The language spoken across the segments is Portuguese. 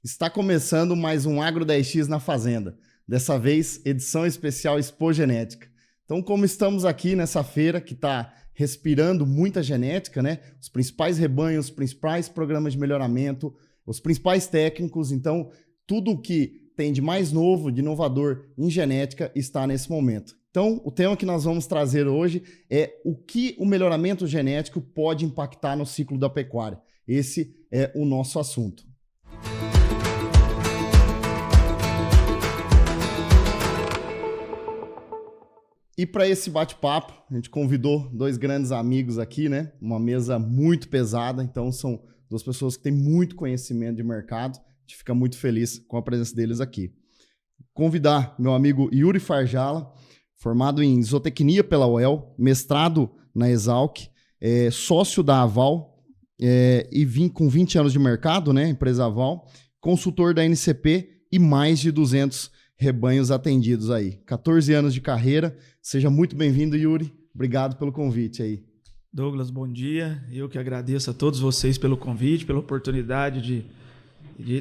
Está começando mais um Agro 10X na Fazenda. Dessa vez, edição especial Expo Genética. Então, como estamos aqui nessa feira que está respirando muita genética, né? Os principais rebanhos, os principais programas de melhoramento, os principais técnicos. Então, tudo o que tem de mais novo, de inovador em genética está nesse momento. Então, o tema que nós vamos trazer hoje é o que o melhoramento genético pode impactar no ciclo da pecuária. Esse é o nosso assunto. E para esse bate-papo, a gente convidou dois grandes amigos aqui, né? Uma mesa muito pesada, então são duas pessoas que têm muito conhecimento de mercado. A gente fica muito feliz com a presença deles aqui. Convidar meu amigo Yuri Farjala, formado em zootecnia pela UEL, mestrado na Exalc, sócio da Aval e vim com 20 anos de mercado, né? Empresa Aval, consultor da NCP e mais de 200 rebanhos atendidos aí. 14 anos de carreira. Seja muito bem-vindo, Yuri. Obrigado pelo convite aí. Douglas, bom dia. Eu que agradeço a todos vocês pelo convite, pela oportunidade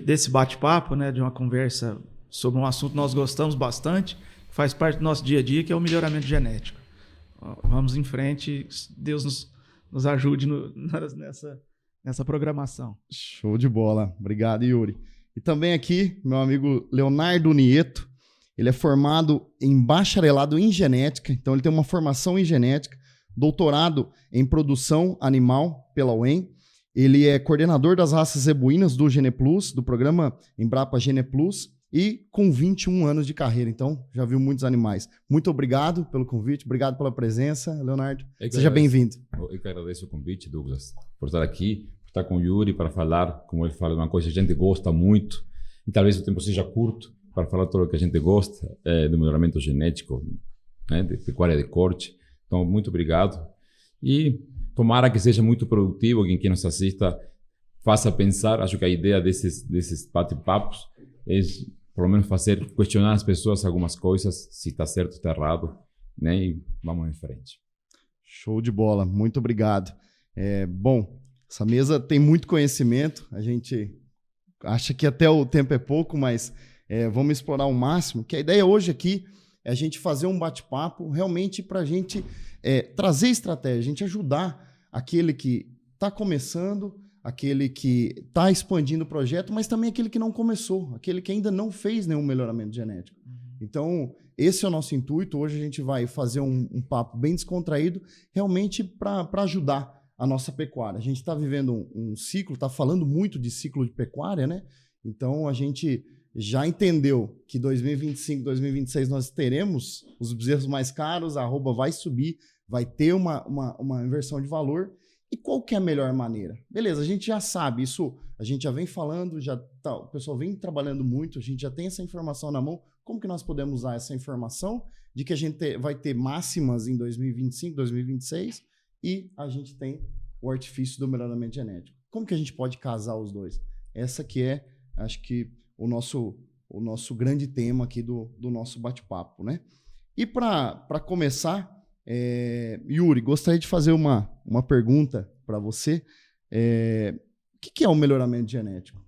desse bate-papo, né, de uma conversa sobre um assunto que nós gostamos bastante, que faz parte do nosso dia a dia, que é o melhoramento genético. Vamos em frente, Deus nos ajude nessa programação. Show de bola. Obrigado, Yuri. E também aqui, meu amigo Leonardo Nieto. Ele é formado em bacharelado em genética, então ele tem uma formação em genética, doutorado em produção animal pela UEM. Ele é coordenador das raças zebuínas do GenePlus, do programa Embrapa GenePlus, e com 21 anos de carreira, então já viu muitos animais. Muito obrigado pelo convite, obrigado pela presença, Leonardo. Seja bem-vindo. Eu que agradeço o convite, Douglas, por estar aqui, por estar com o Yuri para falar, como ele fala, uma coisa que a gente gosta muito, e talvez o tempo seja curto, para falar tudo o que a gente gosta do melhoramento genético, né, de pecuária de corte. Então, muito obrigado. E tomara que seja muito produtivo, quem nos assista faça pensar. Acho que a ideia desses bate-papos é, pelo menos, questionar as pessoas algumas coisas, se está certo ou está errado, né, e vamos em frente. Show de bola, muito obrigado. Bom, essa mesa tem muito conhecimento, a gente acha que até o tempo é pouco, mas vamos explorar o máximo, que a ideia hoje aqui é a gente fazer um bate-papo realmente para a gente trazer estratégia, a gente ajudar aquele que está começando, aquele que está expandindo o projeto, mas também aquele que não começou, aquele que ainda não fez nenhum melhoramento genético. Então, esse é o nosso intuito. Hoje a gente vai fazer um papo bem descontraído, realmente para ajudar a nossa pecuária. A gente está vivendo um ciclo, está falando muito de ciclo de pecuária, né? Então, a gente já entendeu que 2025, 2026 nós teremos os bezerros mais caros, a arroba vai subir, vai ter uma inversão de valor. E qual que é a melhor maneira? Beleza, a gente já sabe, isso a gente já vem falando, o pessoal vem trabalhando muito, a gente já tem essa informação na mão. Como que nós podemos usar essa informação de que a gente vai ter máximas em 2025, 2026 e a gente tem o artifício do melhoramento genético? Como que a gente pode casar os dois? Essa que é, acho que, o nosso grande tema aqui do nosso bate-papo, né? E para começar, Yuri, gostaria de fazer uma pergunta para você. O que é o melhoramento genético?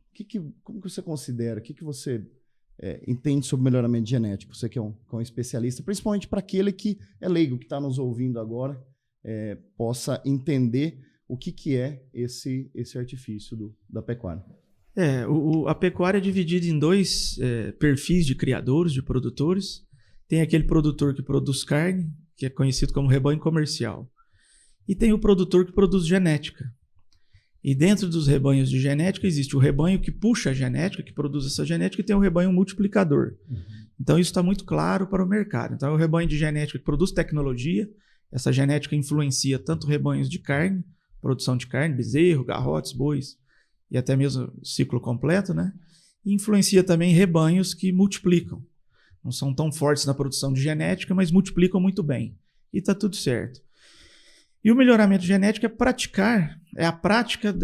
Como que você considera? O que você entende sobre melhoramento genético? Você que é um especialista, principalmente para aquele que é leigo, que está nos ouvindo agora, possa entender o que é esse artifício da pecuária. A pecuária é dividida em dois perfis de criadores, de produtores. Tem aquele produtor que produz carne, que é conhecido como rebanho comercial. E tem o produtor que produz genética. E dentro dos rebanhos de genética existe o rebanho que puxa a genética, que produz essa genética, e tem o rebanho multiplicador. Então isso está muito claro para o mercado. Então é o rebanho de genética que produz tecnologia. Essa genética influencia tanto rebanhos de carne, produção de carne, bezerro, garrotes, bois, e até mesmo ciclo completo, né? E influencia também rebanhos que multiplicam. Não são tão fortes na produção de genética, mas multiplicam muito bem. E está tudo certo. E o melhoramento genético a prática,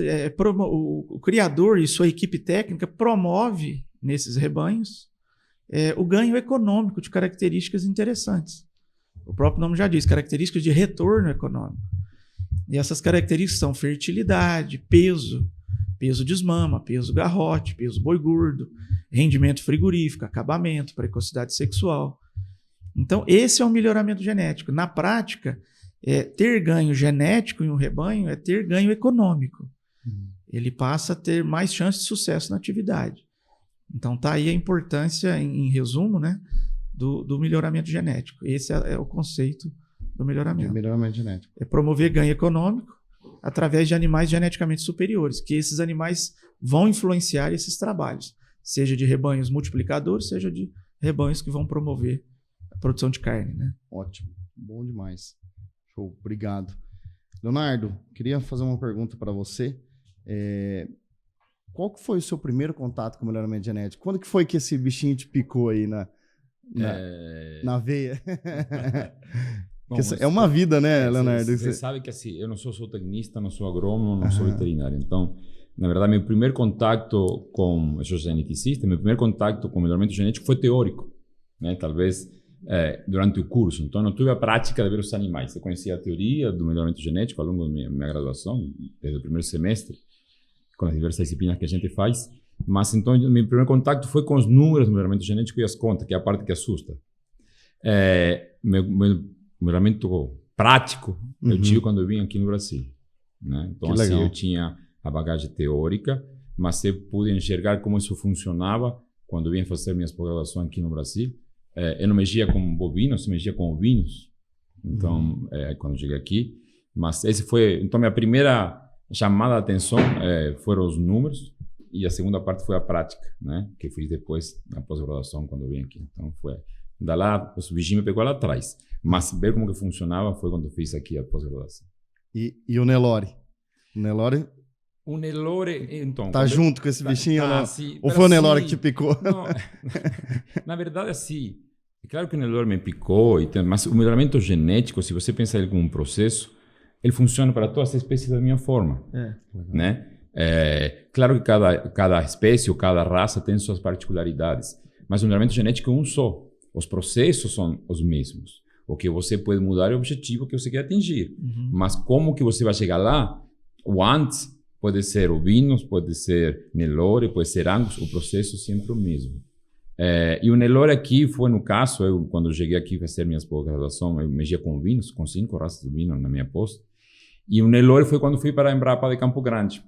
o criador e sua equipe técnica promove nesses rebanhos o ganho econômico de características interessantes. O próprio nome já diz, características de retorno econômico. E essas características são fertilidade, peso peso desmama, peso garrote, peso boi gordo, rendimento frigorífico, acabamento, precocidade sexual. Então, esse é um melhoramento genético. Na prática, ter ganho genético em um rebanho é ter ganho econômico. Ele passa a ter mais chance de sucesso na atividade. Então, está aí a importância, em resumo, né, do melhoramento genético. Esse é o conceito do melhoramento. De melhoramento genético. É promover ganho econômico através de animais geneticamente superiores, que esses animais vão influenciar esses trabalhos, seja de rebanhos multiplicadores, seja de rebanhos que vão promover a produção de carne, né? Ótimo, bom demais. Show, obrigado. Leonardo, queria fazer uma pergunta para você. Qual que foi o seu primeiro contato com o melhoramento genético? Quando que foi que esse bichinho te picou aí na veia? Bom, é uma vida, né, Leonardo? Você sabe que assim, eu não sou zootecnista, não sou agrônomo, não sou veterinário. Então, na verdade, meu primeiro contato com... Eu sou geneticista, meu primeiro contato com o melhoramento genético foi teórico, né? Talvez durante o curso. Então, eu não tive a prática de ver os animais. Eu conhecia a teoria do melhoramento genético ao longo da minha graduação, desde o primeiro semestre, com as diversas disciplinas que a gente faz. Mas, então, meu primeiro contato foi com os números do melhoramento genético e as contas, que é a parte que assusta. Meu melhoramento prático eu tive quando eu vim aqui no Brasil, né? Então, assim, eu tinha a bagagem teórica, mas eu pude enxergar como isso funcionava quando eu vim fazer minhas pós-graduações aqui no Brasil. Eu não mexia com bovinos, eu mexia com ovinos. Então, quando eu cheguei aqui, mas esse foi... Então, minha primeira chamada de atenção foram os números, e a segunda parte foi a prática, né? Que fiz depois na pós-graduação quando eu vim aqui. Então, foi... Da lá, o bichinho me pegou lá atrás. Mas ver como que funcionava foi quando eu fiz aqui a pós-graduação. E o Nelore? O Nelore, então... Tá junto com esse bichinho? Sim, ou foi o Nelore que te picou? Não, na verdade, assim, é claro que o Nelore me picou, mas o melhoramento genético, se você pensar ele como um processo, ele funciona para todas as espécies da mesma forma. Né? Claro que cada espécie ou cada raça tem suas particularidades, mas o melhoramento genético é um só. Os processos são os mesmos. O que você pode mudar é o objetivo que você quer atingir. Mas como que você vai chegar lá? O antes pode ser ovinos, pode ser Nelore, pode ser Angus, o processo é sempre o mesmo. E o Nelore aqui foi, no caso, quando eu cheguei aqui a fazer minhas pós-graduação, eu mexia com ovinos, com 5 raças de ovinos na minha pós. E o Nelore foi quando fui para a Embrapa de Campo Grande.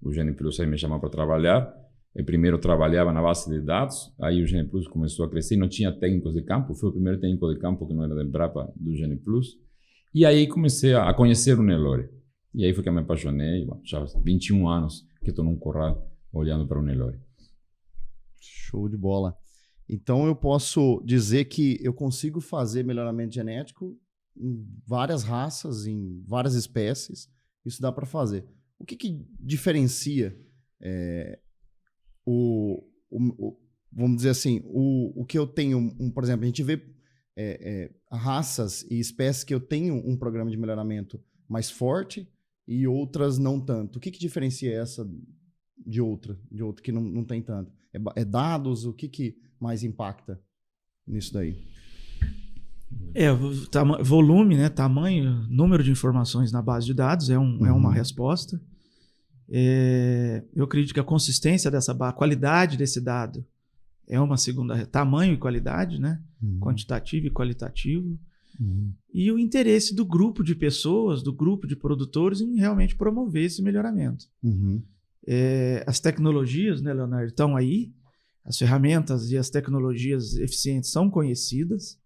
O GenePlus aí me chamou para trabalhar. Eu primeiro trabalhava na base de dados, aí o GenePlus começou a crescer, não tinha técnicos de campo, fui o primeiro técnico de campo que não era da Embrapa, do GenePlus. E aí comecei a conhecer o Nelore. E aí foi que eu me apaixonei, já há 21 anos que estou num corral olhando para o Nelore. Show de bola. Então eu posso dizer que eu consigo fazer melhoramento genético em várias raças, em várias espécies, isso dá para fazer. O que diferencia vamos dizer assim, o que eu tenho, por exemplo, a gente vê raças e espécies que eu tenho um programa de melhoramento mais forte e outras não tanto. O que diferencia essa de outra que não tem tanto? Dados? O que mais impacta nisso daí? Volume, né? Tamanho, número de informações na base de dados é uma resposta. Eu acredito que a consistência a qualidade desse dado é uma segunda, tamanho e qualidade, né? Quantitativo e qualitativo. E o interesse do grupo de pessoas, do grupo de produtores em realmente promover esse melhoramento. As tecnologias, né, Leonardo, estão aí, as ferramentas e as tecnologias eficientes são conhecidas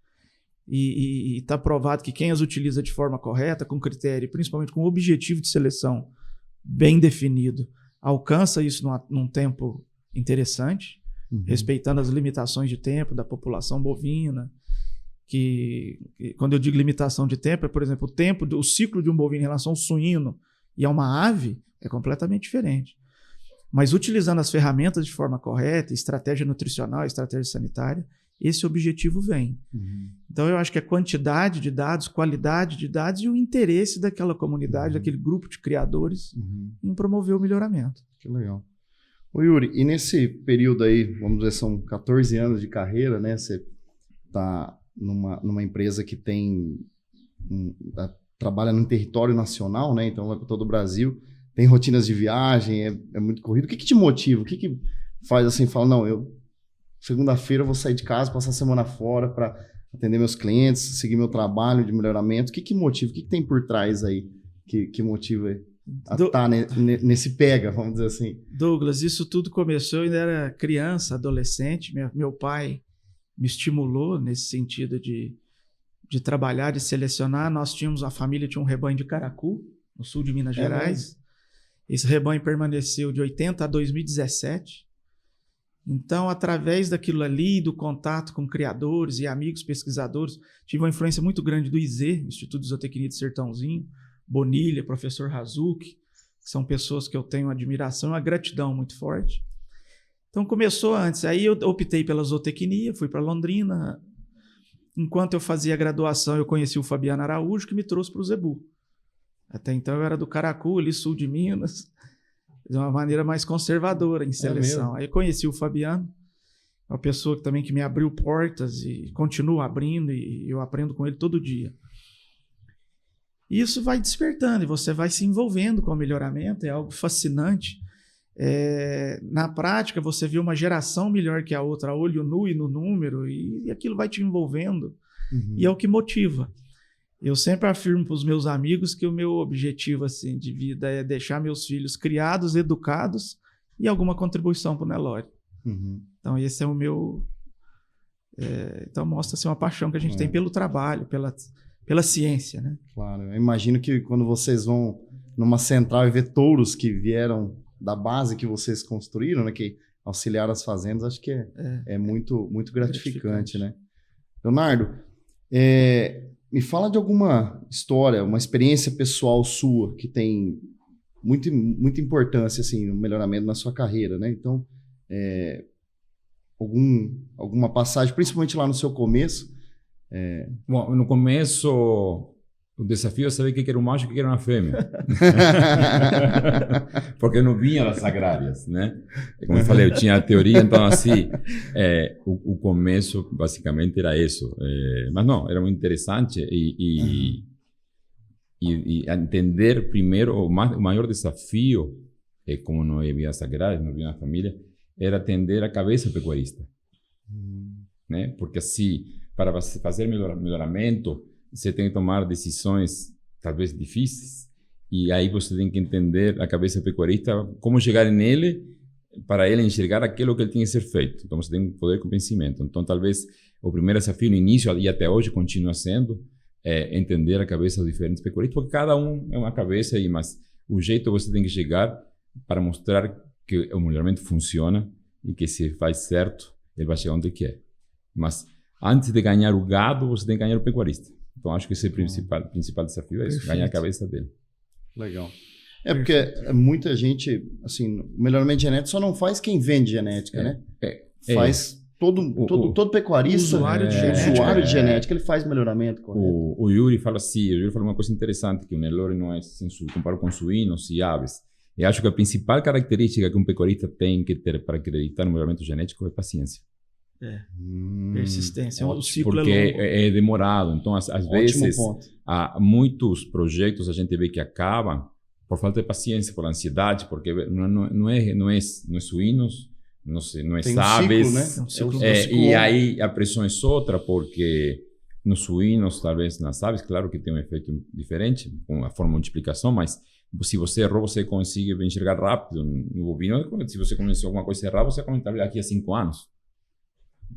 e está provado que quem as utiliza de forma correta, com critério, principalmente com objetivo de seleção bem definido, alcança isso num tempo interessante, respeitando as limitações de tempo da população bovina, que quando eu digo limitação de tempo, por exemplo, o ciclo de um bovino em relação ao suíno e a uma ave é completamente diferente. Mas utilizando as ferramentas de forma correta, estratégia nutricional, estratégia sanitária, esse objetivo vem. Então, eu acho que a quantidade de dados, qualidade de dados e o interesse daquela comunidade, daquele grupo de criadores em promover o melhoramento. Que legal. Ô Yuri, e nesse período aí, vamos dizer, são 14 anos de carreira, né? Você está numa empresa que trabalha no território nacional, né? Então vai para todo o Brasil. tem rotinas de viagem, é muito corrido. O que te motiva? O que faz assim, fala, não, segunda-feira eu vou sair de casa, passar a semana fora para atender meus clientes, seguir meu trabalho de melhoramento. O que motiva? O que tem por trás aí que motiva a estar nesse pega, vamos dizer assim? Douglas, isso tudo começou, eu ainda era criança, adolescente. Meu pai me estimulou nesse sentido de trabalhar, de selecionar. A família tinha um rebanho de caracu, no sul de Minas Gerais. Esse rebanho permaneceu de 80 a 2017. Então, através daquilo ali, do contato com criadores e amigos pesquisadores, tive uma influência muito grande do IZ, Instituto de Zootecnia de Sertãozinho, Bonilha, professor Hazuki, que são pessoas que eu tenho admiração e uma gratidão muito forte. Então, começou antes. Aí eu optei pela zootecnia, fui para Londrina. Enquanto eu fazia a graduação, eu conheci o Fabiano Araújo, que me trouxe para o Zebu. Até então, eu era do Caracu, ali sul de Minas, de uma maneira mais conservadora em seleção. Aí eu conheci o Fabiano, uma pessoa também que me abriu portas e continua abrindo, e eu aprendo com ele todo dia. E isso vai despertando, e você vai se envolvendo com o melhoramento, é algo fascinante. Na prática, você vê uma geração melhor que a outra, a olho nu e no número, e aquilo vai te envolvendo, e é o que motiva. Eu sempre afirmo para os meus amigos que o meu objetivo assim, de vida é deixar meus filhos criados, educados e alguma contribuição para o Nelore. Então, esse é o meu... então, mostra assim, uma paixão que a gente tem pelo trabalho, pela ciência, né? Claro, eu imagino que quando vocês vão numa central e ver touros que vieram da base que vocês construíram, né, que auxiliaram as fazendas, acho que é muito, muito gratificante, né? Leonardo, me fala de alguma história, uma experiência pessoal sua que tem muita importância assim, no melhoramento na sua carreira, né? Então, alguma passagem, principalmente lá no seu começo. Bom, no começo, o desafio é saber o que era um macho e o que era uma fêmea. Porque eu não vinha das agrárias, né? Como eu falei, eu tinha a teoria, então assim, o começo basicamente era isso. Mas não, era muito interessante e entender primeiro, o maior desafio, como não havia das agrárias, não havia uma família, era atender a cabeça pecuarista. Né? Porque assim, para fazer melhoramento, você tem que tomar decisões talvez difíceis e aí você tem que entender a cabeça pecuarista, como chegar nele para ele enxergar aquilo que ele tem que ser feito. Então você tem poder de convencimento. Então talvez o primeiro desafio no início e até hoje continua sendo entender a cabeça dos diferentes pecuaristas, porque cada um é uma cabeça, mas o jeito você tem que chegar para mostrar que o melhoramento funciona e que se faz certo, ele vai chegar onde quer. Mas antes de ganhar o gado, você tem que ganhar o pecuarista. Então, acho que esse é o principal desafio, é isso, ganhar a cabeça dele. Legal. Porque muita gente, assim, o melhoramento genético só não faz quem vende genética, né? Faz todo pecuarista, usuário de genética, ele faz melhoramento, correto? O Yuri fala assim, uma coisa interessante, que o Nelore não é, comparado com suínos e aves. Eu acho que a principal característica que um pecuarista tem que ter para acreditar no melhoramento genético é paciência. Persistência, o ciclo porque é longo. É demorado. Então, às vezes, há muitos projetos a gente vê que acabam por falta de paciência, por ansiedade, porque não é suínos, não é aves. Um ciclo, e aí a pressão é outra, porque nos suínos, talvez nas aves, claro que tem um efeito diferente, com a forma de multiplicação, mas se você errou, você consegue enxergar rápido. No bovino, se você começou alguma coisa errada, você vai daqui a 5 anos.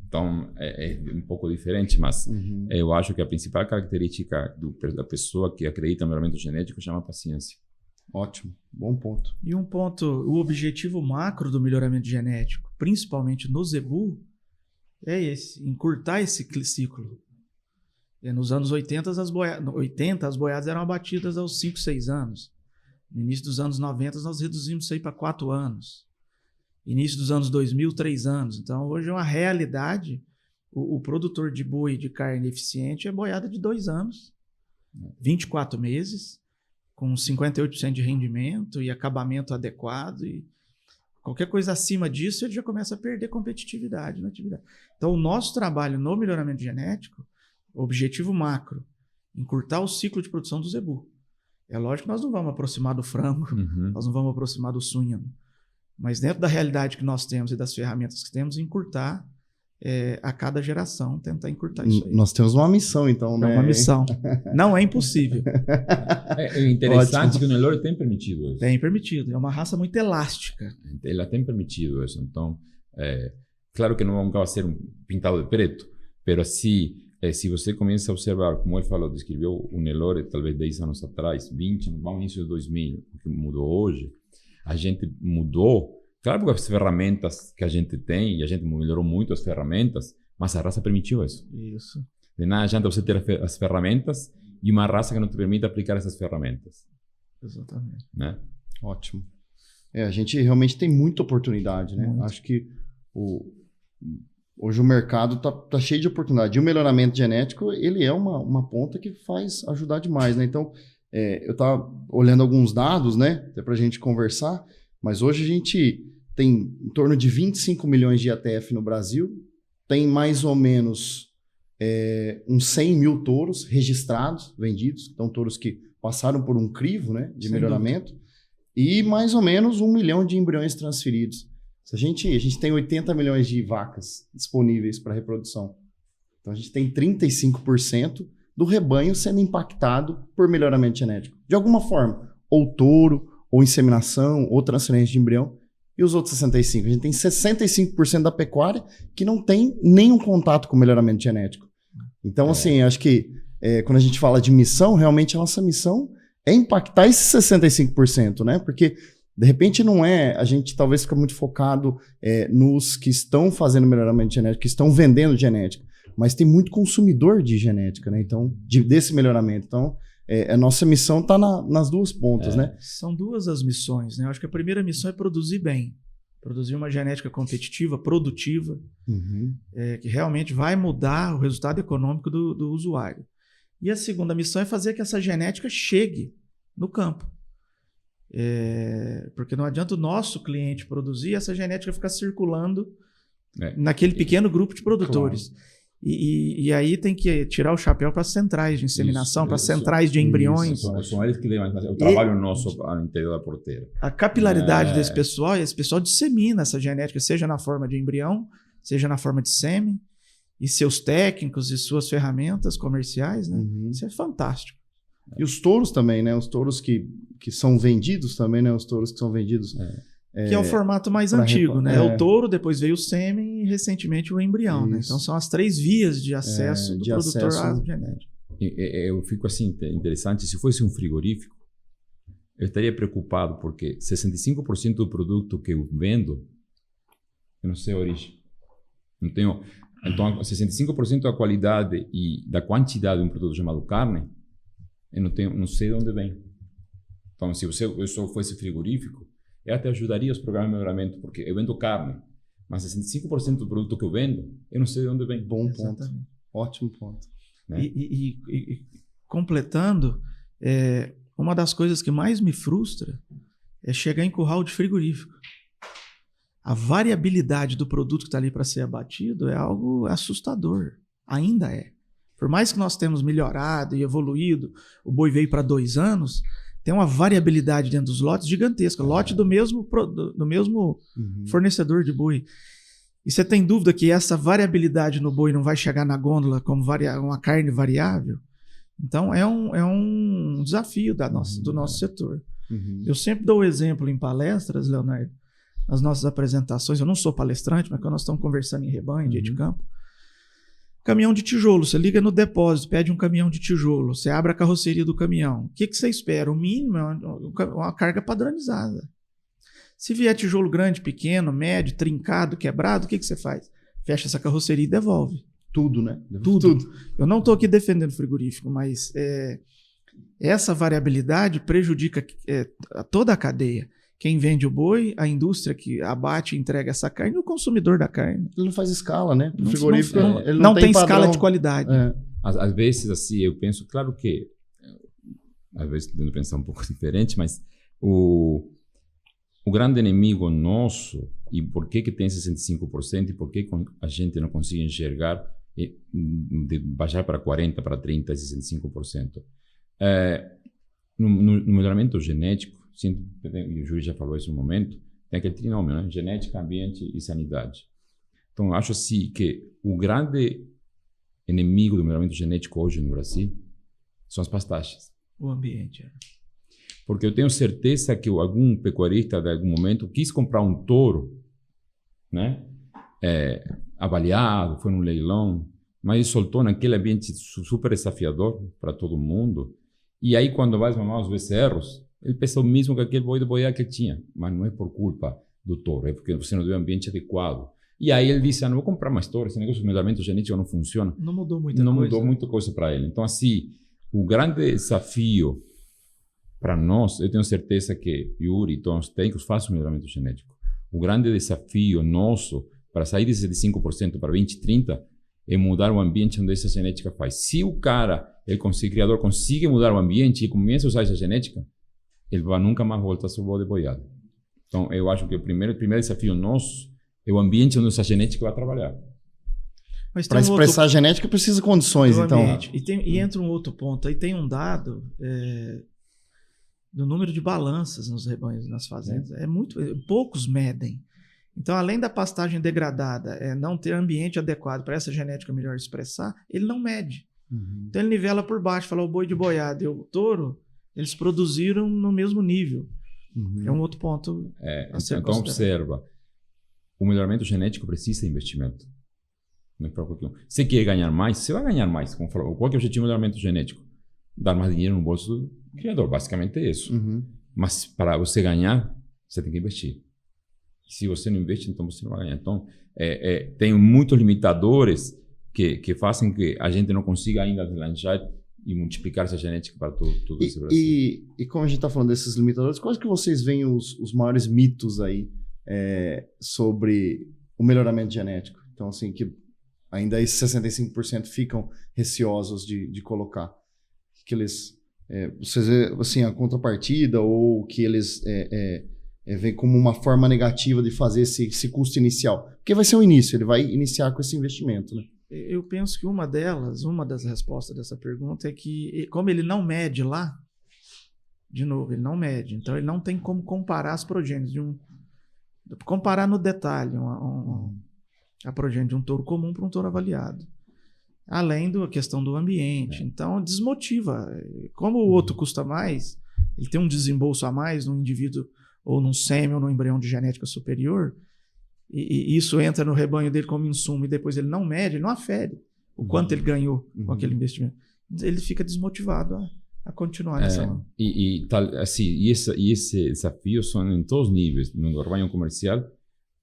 Então, é um pouco diferente, mas eu acho que a principal característica da pessoa que acredita no melhoramento genético chama paciência. Ótimo, bom ponto. E um ponto, o objetivo macro do melhoramento genético, principalmente no zebu, é esse, encurtar esse ciclo. Nos anos 80, as boiadas eram abatidas aos 5, 6 anos. No início dos anos 90, nós reduzimos isso aí para 4 anos. Início dos anos 2000, 3 anos. Então, hoje é uma realidade. O produtor de boi de carne eficiente é boiada de 2 anos, 24 meses, com 58% de rendimento e acabamento adequado. E qualquer coisa acima disso, ele já começa a perder competitividade na atividade. Então, o nosso trabalho no melhoramento genético, objetivo macro, encurtar o ciclo de produção do zebu. É lógico que nós não vamos aproximar do frango, nós não vamos aproximar do suíno, mas dentro da realidade que nós temos e das ferramentas que temos, encurtar a cada geração, tentar encurtar isso aí. Nós temos uma missão, então, né? É uma missão. Não é impossível. É interessante que o Nelore tem permitido isso. Tem permitido. É uma raça muito elástica. Ela tem permitido isso. Então, claro que não vamos ser pintado de preto, mas se você começa a observar, como ele falou, descreveu o Nelore talvez 10 anos atrás, 20, vamos no início de 2000, o que mudou hoje, a gente mudou. Claro, porque as ferramentas que a gente tem, e a gente melhorou muito as ferramentas, mas a raça permitiu isso. Isso. De nada adianta você ter as ferramentas e uma raça que não te permite aplicar essas ferramentas. Exatamente. Né? Ótimo. A gente realmente tem muita oportunidade, né? Muito. Acho que hoje o mercado tá cheio de oportunidade. E o melhoramento genético, ele é uma ponta que faz ajudar demais, né? Então, eu estava olhando alguns dados, né? Até para a gente conversar, mas hoje a gente tem em torno de 25 milhões de IATF no Brasil, tem mais ou menos uns 100 mil touros registrados, vendidos, então touros que passaram por um crivo, né, de melhoramento, e mais ou menos 1 milhão de embriões transferidos. A gente tem 80 milhões de vacas disponíveis para reprodução. Então a gente tem 35% do rebanho sendo impactado por melhoramento genético. De alguma forma, ou touro, ou inseminação, ou transferência de embrião. E os outros 65%? A gente tem 65% da pecuária que não tem nenhum contato com melhoramento genético. Então, assim, acho que quando a gente fala de missão, realmente a nossa missão é impactar esses 65%, né? Porque, de repente, não é... A gente talvez fica muito focado nos que estão fazendo melhoramento genético, que estão vendendo genética. Mas tem muito consumidor de genética, né? Então, desse melhoramento. Então, a nossa missão está nas duas pontas, né? São duas as missões, né? Eu acho que a primeira missão é produzir bem. Produzir uma genética competitiva, produtiva, que realmente vai mudar o resultado econômico do usuário. E a segunda missão é fazer que essa genética chegue no campo. Porque não adianta o nosso cliente produzir e essa genética ficar circulando naquele pequeno grupo de produtores. Claro. E aí tem que tirar o chapéu para as centrais de inseminação, para as centrais de embriões. São eles que levam o trabalho nosso ao interior da porteira. A capilaridade desse pessoal, e esse pessoal dissemina essa genética, seja na forma de embrião, seja na forma de sêmen, e seus técnicos e suas ferramentas comerciais, né? Isso é fantástico. E os touros também, né? Os touros que são vendidos também, né? Os touros que são vendidos... que é o formato mais antigo, né? O touro, depois veio o sêmen e recentemente o embrião, né? Então são as 3 vias de acesso do produtor à genética. Eu fico assim, interessante, se fosse um frigorífico, eu estaria preocupado porque 65% do produto que eu vendo, eu não sei a origem. Não tenho, então, 65% da qualidade e da quantidade de um produto chamado carne, eu não sei de onde vem. Então, se eu só fosse frigorífico, eu até ajudaria os programas de melhoramento, porque eu vendo carne, mas 65% do produto que eu vendo, eu não sei de onde vem. Bom ponto. Ótimo ponto. Né? E completando, uma das coisas que mais me frustra é chegar em curral de frigorífico. A variabilidade do produto que está ali para ser abatido é algo assustador. Ainda é. Por mais que nós tenhamos melhorado e evoluído, o boi veio para 2 anos... Tem uma variabilidade dentro dos lotes gigantesca. Lote do mesmo fornecedor de boi. E você tem dúvida que essa variabilidade no boi não vai chegar na gôndola como uma carne variável? Então, é um desafio do nosso setor. Eu sempre dou o exemplo em palestras, Leonardo, nas nossas apresentações. Eu não sou palestrante, mas quando nós estamos conversando em rebanho, dia de campo. Caminhão de tijolo, você liga no depósito, pede um caminhão de tijolo, você abre a carroceria do caminhão. O que você espera? O mínimo é uma carga padronizada. Se vier tijolo grande, pequeno, médio, trincado, quebrado, o que você faz? Fecha essa carroceria e devolve. Tudo, né? Tudo. Eu não estou aqui defendendo frigorífico, mas essa variabilidade prejudica toda a cadeia. Quem vende o boi, a indústria que abate e entrega essa carne e o consumidor da carne. Ele não faz escala, né? O frigorífico ele não tem escala de qualidade. Às vezes, assim, eu penso, claro que, às vezes tendo pensar um pouco diferente, mas o grande inimigo nosso, e por que tem 65%, e por que a gente não consegue enxergar de baixar para 40%, para 30%, 65%, no melhoramento genético, e o Júlio já falou isso no momento, tem aquele trinômio, né? Genética, ambiente e sanidade. Então, eu acho assim que o grande inimigo do melhoramento genético hoje no Brasil são as pastagens. O ambiente. Porque eu tenho certeza que algum pecuarista, de algum momento, quis comprar um touro, né? Avaliado, foi num leilão, mas soltou naquele ambiente super desafiador para todo mundo. E aí, quando vai mamar os becerros, ele pensa o mesmo que aquele boi de boiada que ele tinha. Mas não é por culpa do touro, é porque você não deu um ambiente adequado. E aí ele disse, não vou comprar mais touro, esse negócio de melhoramento genético não funciona. Não mudou muita coisa. Não mudou muita coisa para ele. Então, assim, o grande desafio para nós, eu tenho certeza que Yuri e todos os técnicos fazem o melhoramento genético. O grande desafio nosso para sair desse de 5% para 20%, 30%, é mudar o ambiente onde essa genética faz. Se o criador consegue mudar o ambiente e começa a usar essa genética, ele vai nunca mais voltar a ser boi de boiada. Então, eu acho que o primeiro desafio nosso é o ambiente onde essa genética vai trabalhar. Para expressar a genética precisa de condições, então. E entra um outro ponto. Aí tem um dado do número de balanças nos rebanhos, nas fazendas. Poucos medem. Então, além da pastagem degradada, não ter ambiente adequado para essa genética melhor expressar, ele não mede. Uhum. Então, ele nivela por baixo. Fala, o boi de boiada e o touro, eles produziram no mesmo nível. Uhum. É um outro ponto a ser então, observa. O melhoramento genético precisa de investimento. Não é para qualquer um. Você quer ganhar mais? Você vai ganhar mais. Como falou, qual que é o objetivo do melhoramento genético? Dar mais dinheiro no bolso do criador. Basicamente é isso. Uhum. Mas para você ganhar, você tem que investir. Se você não investe, então você não vai ganhar. Então, tem muitos limitadores que fazem que a gente não consiga ainda deslanchar e multiplicar essa genética para todo esse Brasil. E como a gente está falando desses limitadores, quais que vocês veem os maiores mitos aí sobre o melhoramento genético? Então, assim, que ainda esses 65% ficam receosos de colocar. Que eles, vocês vê, assim, a contrapartida ou que eles veem como uma forma negativa de fazer esse custo inicial? Porque vai ser o início, ele vai iniciar com esse investimento, né? Eu penso que uma das respostas dessa pergunta é que, como ele não mede lá, de novo, ele não mede, então ele não tem como comparar as progênies comparar no detalhe a progênie de um touro comum para um touro avaliado. Além da questão do ambiente. Então, desmotiva. Como o outro custa mais, ele tem um desembolso a mais no indivíduo ou num sêmen ou num embrião de genética superior, e isso entra no rebanho dele como insumo e depois ele não mede, ele não afere o quanto ele ganhou com aquele investimento. Ele fica desmotivado a continuar nessa mão. Esse desafio são em todos os níveis, no rebanho comercial,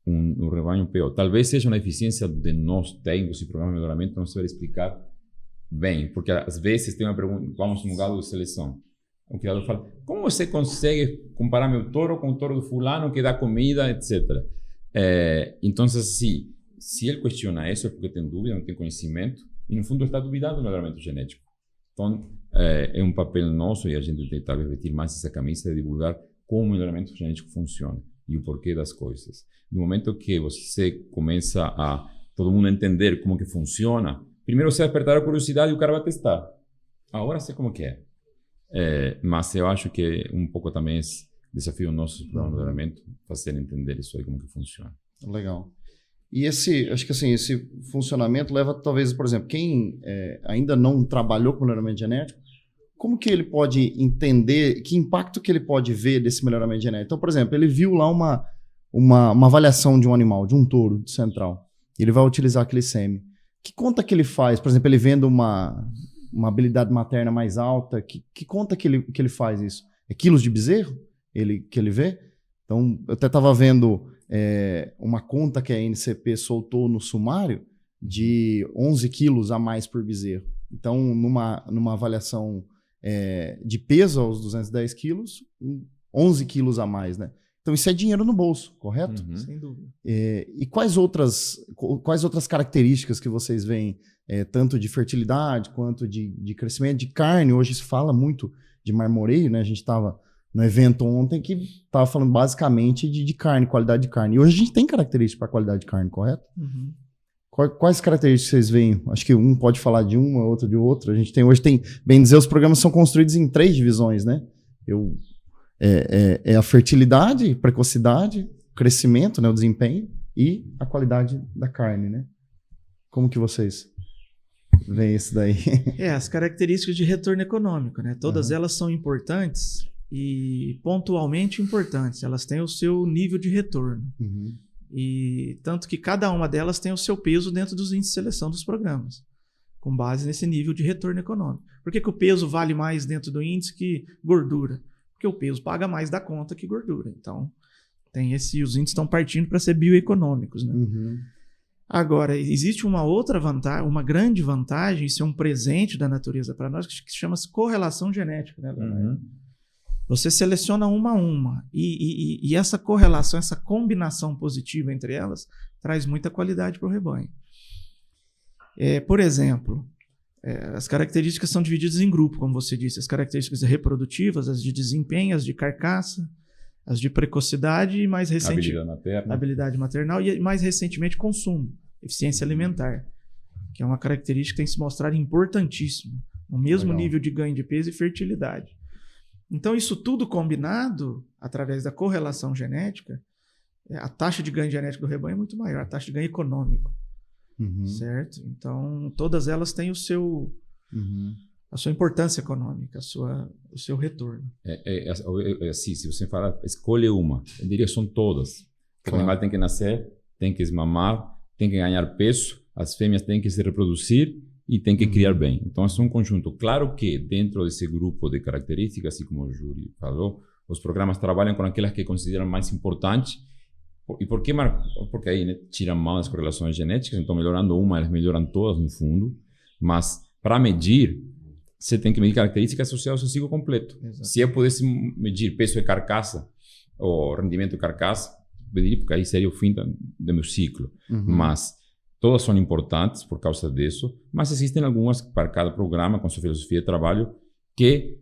no rebanho PO. Talvez seja uma eficiência de nós técnicos e programas de melhoramento que não se vai explicar bem, porque às vezes tem uma pergunta, vamos no gado de seleção, o criador fala, como você consegue comparar meu touro com o touro do fulano que dá comida, etc. Então, assim, se ele questiona isso é porque tem dúvida, não tem conhecimento, e no fundo está duvidando do melhoramento genético. Então, é um papel nosso, e a gente tem que talvez vestir mais essa camisa de divulgar como o melhoramento genético funciona e o porquê das coisas. No momento que você começa a todo mundo entender como que funciona, primeiro você vai apertar a curiosidade e o cara vai testar. Agora sei como que é. Mas eu acho que um pouco também é desafio nosso para o melhoramento fazer entender isso aí como que funciona. Legal. E acho que assim, esse funcionamento leva talvez, por exemplo, quem ainda não trabalhou com melhoramento genético, como que ele pode entender, que impacto que ele pode ver desse melhoramento genético? Então, por exemplo, ele viu lá uma avaliação de um animal, de um touro de central. Ele vai utilizar aquele sêmen. Que conta que ele faz? Por exemplo, ele vendo uma habilidade materna mais alta, que conta que ele faz isso? É quilos de bezerro que ele vê? Então, eu até estava vendo uma conta que a NCP soltou no sumário de 11 quilos a mais por bezerro. Então, numa avaliação de peso aos 210 quilos, 11 quilos a mais, né? Então, isso é dinheiro no bolso, correto? Uhum. Sem dúvida. E quais outras características que vocês veem, tanto de fertilidade quanto de crescimento de carne? Hoje se fala muito de marmoreio, né? A gente estava no evento ontem que estava falando basicamente de carne, qualidade de carne. E hoje a gente tem características para qualidade de carne, correto? Uhum. Quais características vocês veem? Acho que um pode falar de uma, outro de outra. Bem dizer, os programas são construídos em 3 divisões, né? É a fertilidade, precocidade, crescimento, né, o desempenho e a qualidade da carne, né? Como que vocês veem isso daí? As características de retorno econômico, né? Todas elas são importantes e pontualmente importantes. Elas têm o seu nível de retorno. E tanto que cada uma delas tem o seu peso dentro dos índices de seleção dos programas, com base nesse nível de retorno econômico. Por que o peso vale mais dentro do índice que gordura? Porque o peso paga mais da conta que gordura. Então, os índices estão partindo para ser bioeconômicos, né? Agora, existe uma outra vantagem, uma grande vantagem, isso é um presente da natureza para nós, que se chama correlação genética, né, Leonardo? Você seleciona uma a uma, e essa correlação, essa combinação positiva entre elas, traz muita qualidade para o rebanho. Por exemplo, as características são divididas em grupo, como você disse, as características reprodutivas, as de desempenho, as de carcaça, as de precocidade e mais recentemente habilidade maternal e mais recentemente consumo, eficiência alimentar, que é uma característica que tem se mostrado importantíssima, no mesmo nível de ganho de peso e fertilidade. Então, isso tudo combinado, através da correlação genética, a taxa de ganho genético do rebanho é muito maior, a taxa de ganho econômico. Certo? Então, todas elas têm a sua importância econômica, o seu retorno. Assim, se você falar, escolhe uma, eu diria que são todas. O animal tem que nascer, tem que esmamar, tem que ganhar peso, as fêmeas têm que se reproduzir e tem que criar bem. Então, é um conjunto. Claro que dentro desse grupo de características, assim como o Yuri falou, os programas trabalham com aquelas que consideram mais importantes. E por que? Porque aí, né, tiram mão das correlações genéticas, então melhorando uma, elas melhoram todas no fundo. Mas para medir, você tem que medir características associadas ao seu ciclo completo. Exato. Se eu pudesse medir peso de carcaça ou rendimento de carcaça, pediria, porque aí seria o fim do meu ciclo. Mas todas são importantes por causa disso, mas existem algumas para cada programa, com sua filosofia de trabalho, que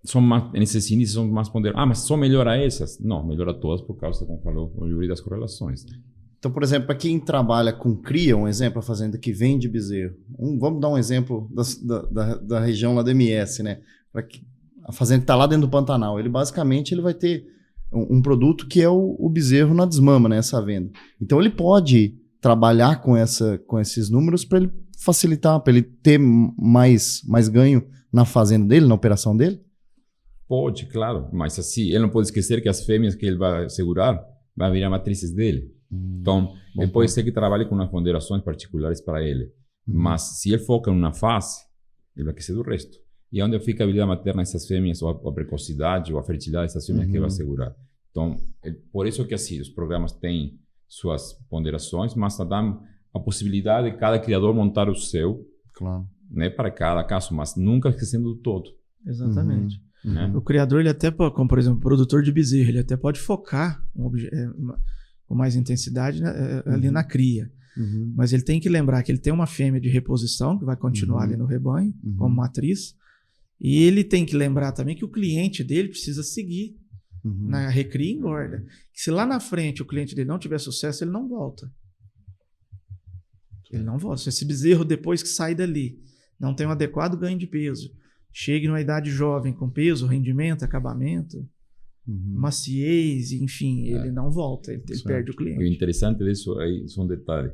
são mais, nesses índices são mais ponderados. Mas só melhora essas? Não, melhora todas por causa, como falou o Yuri, das correlações. Então, por exemplo, para quem trabalha com cria, um exemplo, a fazenda que vende bezerro. Vamos dar um exemplo da região lá do MS, né? A fazenda que está lá dentro do Pantanal. Ele basicamente vai ter um produto que é o bezerro na desmama, né? Essa venda. Então, ele pode trabalhar com esses números para ele facilitar, para ele ter mais ganho na fazenda dele, na operação dele? Pode, claro. Mas assim, ele não pode esquecer que as fêmeas que ele vai segurar vão virar matrizes dele. Então, ele pode ser que trabalhe com umas ponderações particulares para ele. Mas se ele foca em uma fase, ele vai esquecer do resto. E onde fica a habilidade materna dessas fêmeas, ou a precocidade, ou a fertilidade dessas fêmeas que ele vai segurar. Então, por isso que assim, os programas têm suas ponderações, mas dão a possibilidade de cada criador montar o seu, né, para cada caso, mas nunca esquecendo do todo. Exatamente. O criador, ele até pode, como por exemplo, o produtor de bezerro, ele até pode focar com mais intensidade ali na cria. Mas ele tem que lembrar que ele tem uma fêmea de reposição que vai continuar ali no rebanho, como matriz. E ele tem que lembrar também que o cliente dele precisa seguir na recria e engorda. Que se lá na frente o cliente dele não tiver sucesso, ele não volta. Ele não volta. Se esse bezerro, depois que sai dali, não tem um adequado ganho de peso, chegue numa idade jovem com peso, rendimento, acabamento, maciez, enfim, ele não volta, ele perde o cliente. O interessante disso aí é um detalhe.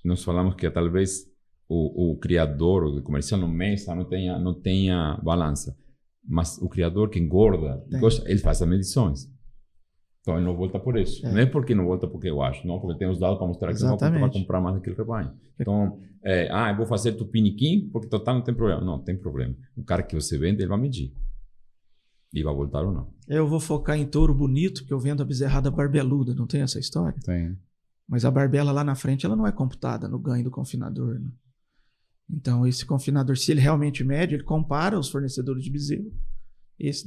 Nós falamos que talvez o criador, o comercial no mês não tenha balança, mas o criador que engorda, ele faz as medições. Então ele não volta por isso. Não é porque não volta porque eu acho, não, porque tem os dados para mostrar que não vai comprar mais daquele rebanho. Então, eu vou fazer tupiniquim porque total não tem problema. Não, tem problema. O cara que você vende, ele vai medir. E vai voltar ou não. Eu vou focar em touro bonito, porque eu vendo a bezerrada barbeluda, não tem essa história? Tem. Mas a barbela lá na frente, ela não é computada no ganho do confinador, né? Então, esse confinador, se ele realmente mede, ele compara os fornecedores de bezerro. Esse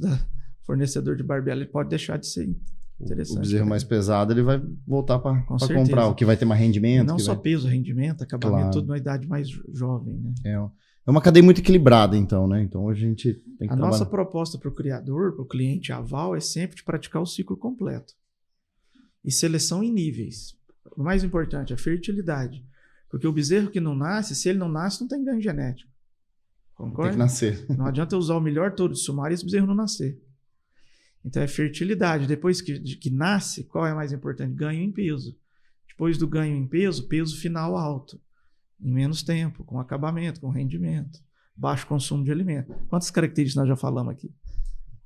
fornecedor de barbela, ele pode deixar de ser interessante. O bezerro mais pesado, ele vai voltar para comprar, o que vai ter mais rendimento. Não só peso, rendimento, acabamento, tudo na idade mais jovem, né? É uma cadeia muito equilibrada, então, né? Então, a gente tem que nossa proposta para o criador, para o cliente aval, é sempre de praticar o ciclo completo. E seleção em níveis. O mais importante, a fertilidade. Porque o bezerro que não nasce, se ele não nasce, não tem ganho genético. Concorda? Tem que nascer. Não adianta eu usar o melhor touro de Sumaré e esse bezerro não nascer. Então é fertilidade. Depois que nasce, qual é mais importante? Ganho em peso. Depois do ganho em peso, peso final alto. Em menos tempo, com acabamento, com rendimento. Baixo consumo de alimento. Quantas características nós já falamos aqui?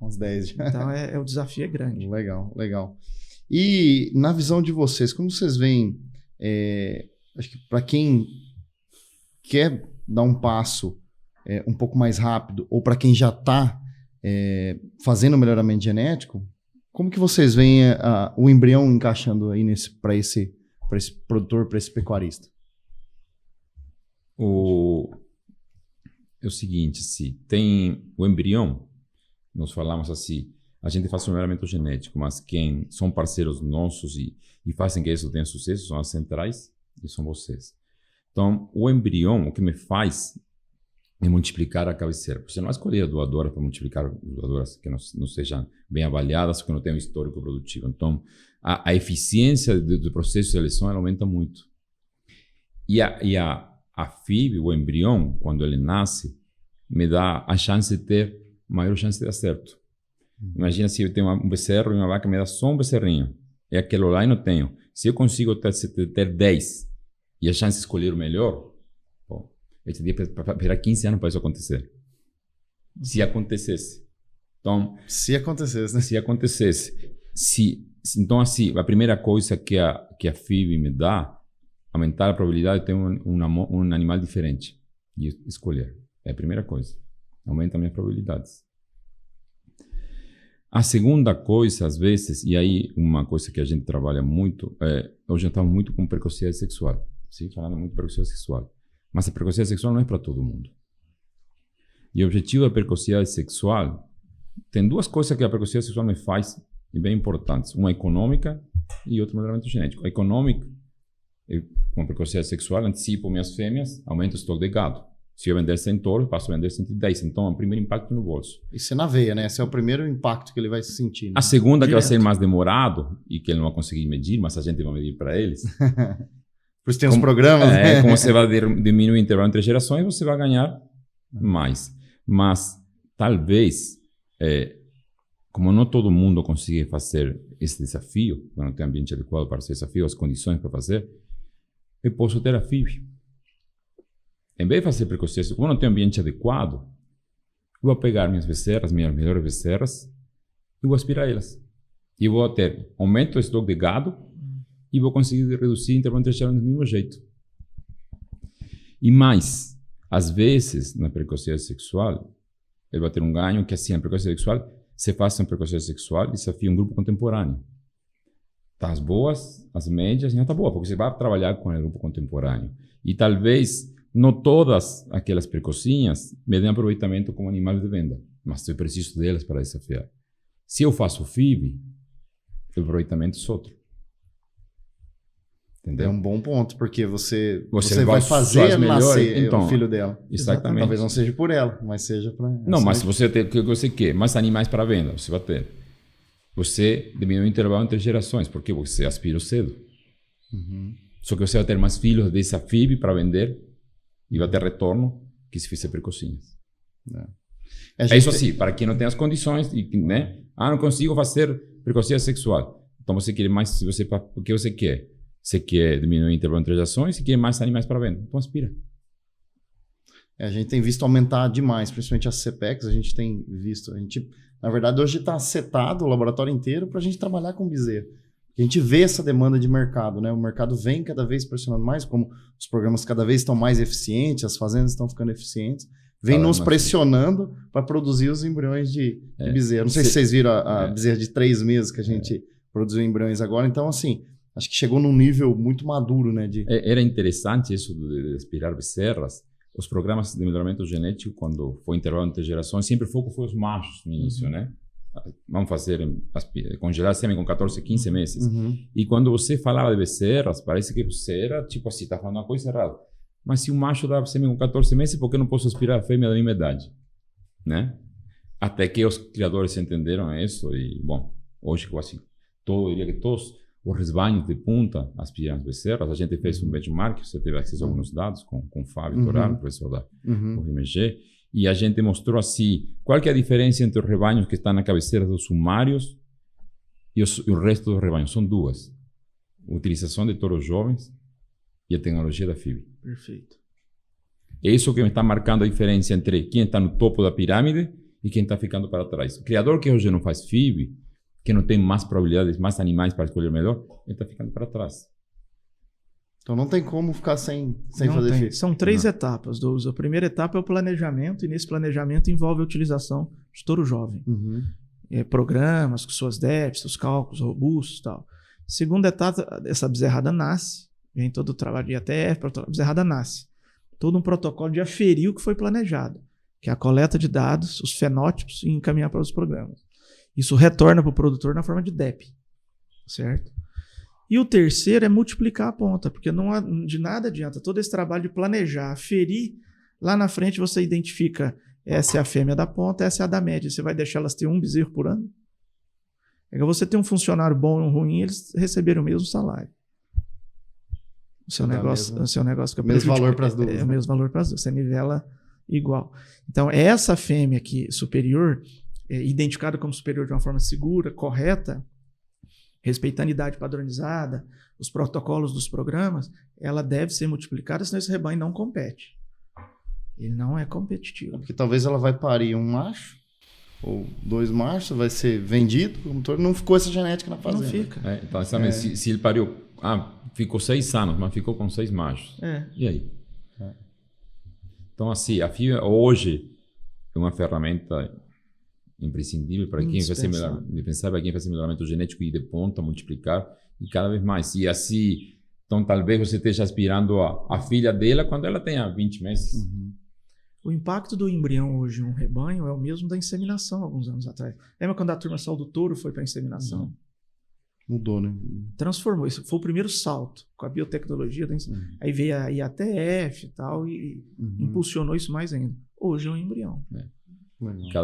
Uns 10 já. Então o desafio é grande. Legal, legal. E na visão de vocês, como vocês veem, acho que para quem quer dar um passo um pouco mais rápido, ou para quem já está fazendo o melhoramento genético, como que vocês veem o embrião encaixando aí para esse produtor, para esse pecuarista? É o seguinte, se tem o embrião, nós falamos assim, a gente faz o melhoramento genético, mas quem são parceiros nossos e fazem que isso tenha sucesso são as centrais e são vocês. Então, o embrião, o que me faz é multiplicar a cabeceira. Você não vai escolher a doadora para multiplicar doadoras que não sejam bem avaliadas, que não tenham histórico produtivo. Então, a eficiência do processo de seleção ela aumenta muito. E a FIV, o embrião, quando ele nasce, me dá a chance de ter maior chance de dar certo. Imagina se eu tenho um becerro e uma vaca me dá só um becerrinho. É aquilo lá e não tenho. Se eu consigo ter 10 e a chance de escolher o melhor, bom, eu teria que esperar 15 anos para isso acontecer. Se acontecesse. Então, se acontecesse, né? Se acontecesse. Então, assim, a primeira coisa que a FIV me dá, aumentar a probabilidade de ter um animal diferente e escolher. É a primeira coisa. Aumenta minhas probabilidades. A segunda coisa, às vezes, e aí uma coisa que a gente trabalha muito, hoje estamos muito com precocidade sexual. Sim, falando muito de precocidade sexual. Mas a precocidade sexual não é para todo mundo. E o objetivo da precocidade sexual, tem duas coisas que a precocidade sexual me faz, e bem importantes. Uma econômica e outra melhoramento genético. A econômica, com a precocidade sexual, antecipo minhas fêmeas, aumento o estoque de gado. Se eu vender 100 touros, passo a vender 110. Então, é o primeiro impacto no bolso. Isso é na veia, né? Esse é o primeiro impacto que ele vai sentir. Né? A segunda, que vai ser mais demorado e que ele não vai conseguir medir, mas a gente vai medir para eles. Por isso tem uns programas, né? Como você vai diminuir o intervalo entre gerações, você vai ganhar mais. Mas, talvez, como não todo mundo consegue fazer esse desafio, não tem ambiente adequado para esse desafio, as condições para fazer, eu posso ter a FIV. Em vez de fazer precocidade, como não tem ambiente adequado, eu vou pegar minhas becerras, minhas melhores becerras, e vou aspirar elas. E vou ter aumento do estoque de gado e vou conseguir reduzir o intervalo entre gerações do mesmo jeito. E mais, às vezes, na precocidade sexual, ele vai ter um ganho que, assim, na precocidade sexual, você faz uma precocidade sexual e desafia um grupo contemporâneo. Tá as boas, as médias, não tá boa, porque você vai trabalhar com o grupo contemporâneo. E talvez não todas aquelas precocinhas me dêem aproveitamento como animais de venda, mas eu preciso delas para desafiar. Se eu faço FIV, o aproveitamento é outro. Entendeu? É um bom ponto, porque você vai fazer nascer o filho dela. Exatamente. Talvez não seja por ela, mas seja para... Não, mas se você tem o que você quer, mais animais para venda, você vai ter. Você diminui o intervalo entre gerações, porque você aspira cedo. Uhum. Só que você vai ter mais filhos dessa FIV para vender e vai ter retorno que se fizer precocinhas. É isso assim, para quem não tem as condições, né? Não consigo fazer precocidade sexual. Então você quer mais, o que você quer? Você quer diminuir o intervalo entre gerações e quer mais animais para venda. Então aspira. A gente tem visto aumentar demais, principalmente as CPECs, a gente tem visto. Na verdade, hoje está setado o laboratório inteiro para a gente trabalhar com bezerro. A gente vê essa demanda de mercado, né? O mercado vem cada vez pressionando mais, como os programas cada vez estão mais eficientes, as fazendas estão ficando eficientes, vem nos pressionando para produzir os embriões de bezerro. Não sei se vocês viram a bezerra de 3 meses que a gente produziu embriões agora. Então, assim, acho que chegou num nível muito maduro, né? Era interessante isso de aspirar becerras. Os programas de melhoramento genético, quando foi intervalo entre gerações, sempre o foco foi os machos no início, né? Vamos fazer, congelar sêmen com 14, 15 meses. E quando você falava de becerras, parece que você era, tipo assim, está falando uma coisa errada. Mas se um macho dá sêmen com 14 meses, por que eu não posso aspirar a fêmea da mesma idade? Né? Até que os criadores entenderam isso e, bom, hoje quase eu diria que todos os rebanhos de punta aspiram as becerras. A gente fez um benchmark, você teve acesso a alguns dados com o Fábio Torano, professor da UFMG, E a gente mostrou assim, qual que é a diferença entre os rebanhos que estão na cabeceira dos sumários e o resto dos rebanhos? São duas. A utilização de touros jovens e a tecnologia da FIV. Perfeito. É isso que está marcando a diferença entre quem está no topo da pirâmide e quem está ficando para trás. O criador que hoje não faz FIV, que não tem mais probabilidades, mais animais para escolher melhor, ele está ficando para trás. Então não tem como ficar sem Não fazer tem. FIV. São 3 etapas, Douglas. A primeira etapa é o planejamento, e nesse planejamento envolve a utilização de touro jovem. Uhum. Programas com suas DEPs, os cálculos robustos e tal. Segunda etapa, essa bezerrada nasce, vem todo o trabalho de ATF, a bezerrada nasce. Todo um protocolo de aferir o que foi planejado, que é a coleta de dados, os fenótipos e encaminhar para os programas. Isso retorna para o produtor na forma de DEP, certo? E o terceiro é multiplicar a ponta, porque de nada adianta todo esse trabalho de planejar, aferir, lá na frente você identifica essa é a fêmea da ponta, essa é a da média. Você vai deixar elas ter um bezerro por ano? É que você tem um funcionário bom ou ruim, eles receberam o mesmo salário. O seu negócio fica mesmo valor para as duas. É o mesmo valor para as duas. Você nivela igual. Então, essa fêmea aqui superior, identificada como superior de uma forma segura, correta, respeitando a idade padronizada, os protocolos dos programas, ela deve ser multiplicada, senão esse rebanho não compete. Ele não é competitivo. Porque talvez ela vai parir um macho ou 2 machos, vai ser vendido, não ficou essa genética na fazenda. Não fica. Então, sabe, se ele pariu, ficou 6 anos, mas ficou com 6 machos. E aí? Então, assim, a FIV hoje é uma ferramenta imprescindível para quem vai fazer melhoramento genético e de ponta, multiplicar e cada vez mais. E assim, então talvez você esteja aspirando a filha dela quando ela tenha 20 meses. Uhum. O impacto do embrião hoje em um rebanho é o mesmo da inseminação alguns anos atrás. Lembra quando a turma saiu do touro e foi para a inseminação? Uhum. Mudou, né? Transformou. Isso foi o primeiro salto com a biotecnologia. Aí veio a IATF e tal e impulsionou isso mais ainda. Hoje é um embrião.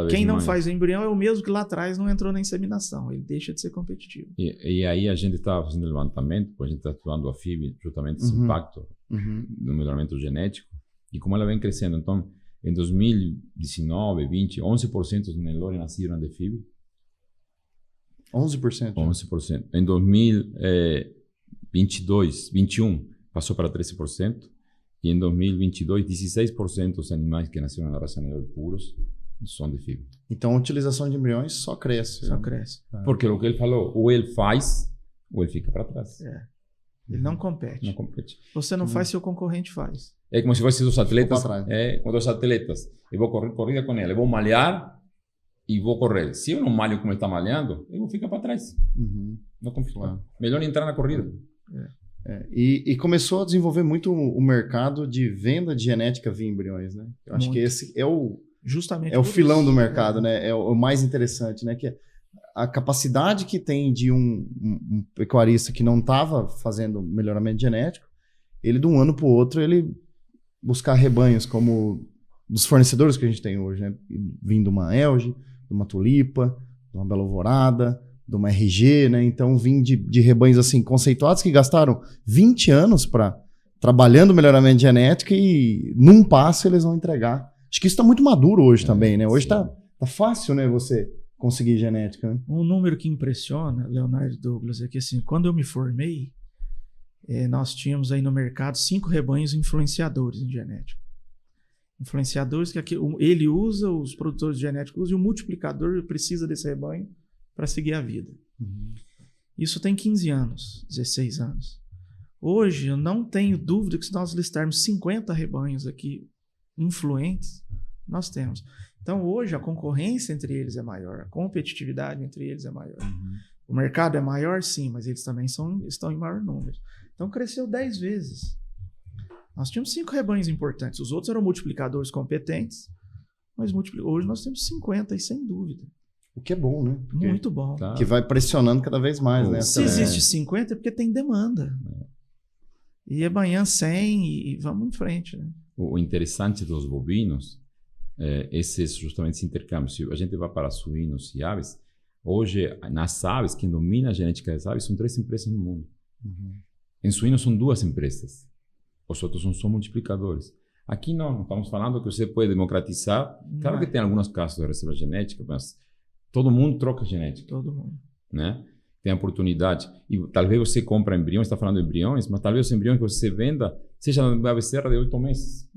Quem não faz embrião é o mesmo que lá atrás não entrou na inseminação. Ele deixa de ser competitivo. E aí a gente estava fazendo levantamento, a gente está estudando a FIV, justamente esse impacto no melhoramento genético e como ela vem crescendo. Então, em 2019, 20, 11% dos Nelore nasceram de FIV. 11%? 11%. Em 2022, 21, passou para 13%. E em 2022, 16% dos animais que nasceram na raça Nelore puros são de FIV. Então a utilização de embriões só cresce. Só cresce. Porque o que ele falou, ou ele faz, ou ele fica para trás. Ele não compete. Não compete. Você não faz, seu concorrente faz. É como se fosse os atletas. Com os atletas. Eu vou correr corrida com ele, eu vou malhar e vou correr. Se eu não malho como ele está malhando, eu vou ficar para trás. Não confio. Melhor entrar na corrida. E começou a desenvolver muito o mercado de venda de genética via embriões, né? Eu acho que esse é o filão do mercado, né? É o mais interessante, né? Que é a capacidade que tem de um pecuarista que não estava fazendo melhoramento genético, ele de um ano para o outro, ele buscar rebanhos como dos fornecedores que a gente tem hoje, né? Vindo de uma Elge, de uma Tulipa, de uma Bela Alvorada, de uma RG, né? Então, vim de rebanhos assim conceituados que gastaram 20 anos trabalhando melhoramento genético e num passo eles vão entregar. Acho que isso está muito maduro hoje também, né? Hoje tá fácil, né? Você conseguir genética. Né? Um número que impressiona, Leonardo Douglas, é que assim, quando eu me formei, nós tínhamos aí no mercado 5 rebanhos influenciadores em genética. Influenciadores que ele usa, os produtores de genética usam, e o multiplicador precisa desse rebanho para seguir a vida. Isso tem 15 anos, 16 anos. Hoje, eu não tenho dúvida que se nós listarmos 50 rebanhos aqui influentes, nós temos. Então, hoje, a concorrência entre eles é maior, a competitividade entre eles é maior. O mercado é maior, sim, mas eles também estão em maior número. Então, cresceu 10 vezes. Nós tínhamos 5 rebanhos importantes, os outros eram multiplicadores competentes, mas hoje nós temos 50 e sem dúvida. O que é bom, né? Porque muito bom. Que vai pressionando cada vez mais, né? Se existe 50 é porque tem demanda. E amanhã 100 e vamos em frente, né? O interessante dos bovinos é justamente esse intercâmbio. Se a gente vai para suínos e aves, hoje nas aves, quem domina a genética das aves são 3 empresas no mundo. Em suínos são 2 empresas. Os outros são só multiplicadores. Aqui não estamos falando que você pode democratizar. Claro que tem alguns casos de reserva genética, mas todo mundo troca genética. Todo mundo. Né? Tem oportunidade. E talvez você compre embriões, está falando de embriões, mas talvez os embriões que você venda seja da becerra de 8 meses.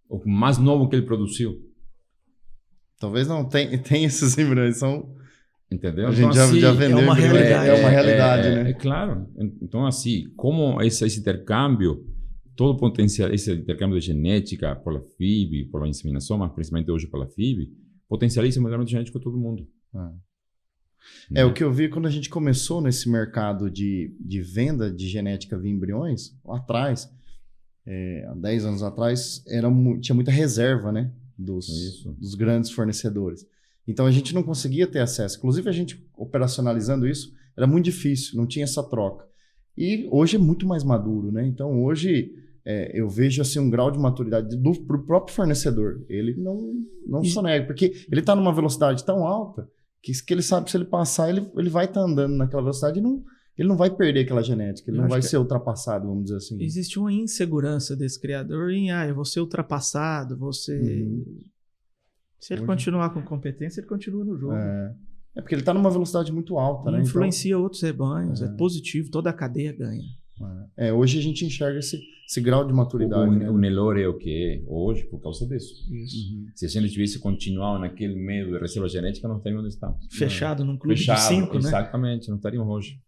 Ou mais novo que ele produziu. Talvez não. Tem esses embriões, são... Entendeu? A gente então, assim, já vendeu. É uma realidade. É uma realidade, né? É claro. Então, assim, como esse intercâmbio, todo o potencial, esse intercâmbio de genética pela FIV, pela inseminação, mas principalmente hoje pela FIV, potencializa o melhoramento genético de todo mundo. O que eu vi quando a gente começou nesse mercado de venda de genética via embriões, lá atrás, há 10 anos atrás, tinha muita reserva, né? Dos grandes fornecedores. Então a gente não conseguia ter acesso. Inclusive a gente operacionalizando isso, era muito difícil, não tinha essa troca. E hoje é muito mais maduro, né? Então hoje eu vejo assim, um grau de maturidade pro próprio fornecedor. Ele não sonega, porque ele está numa velocidade tão alta que ele sabe que se ele passar, ele vai estar andando naquela velocidade e ele não vai perder aquela genética, ele não vai ser ultrapassado, vamos dizer assim. Existe uma insegurança desse criador em, eu vou ser ultrapassado, Se ele continuar com competência, ele continua no jogo. É porque ele está numa velocidade muito alta, né? Influencia outros rebanhos, é positivo, toda a cadeia ganha. Hoje a gente enxerga esse grau de maturidade. O Nelore é o que é hoje por causa disso. Isso. Se a gente tivesse continuado naquele meio de reserva genética, não estaríamos onde estamos. Fechado num clube de 5, né? Exatamente, não estaríamos hoje.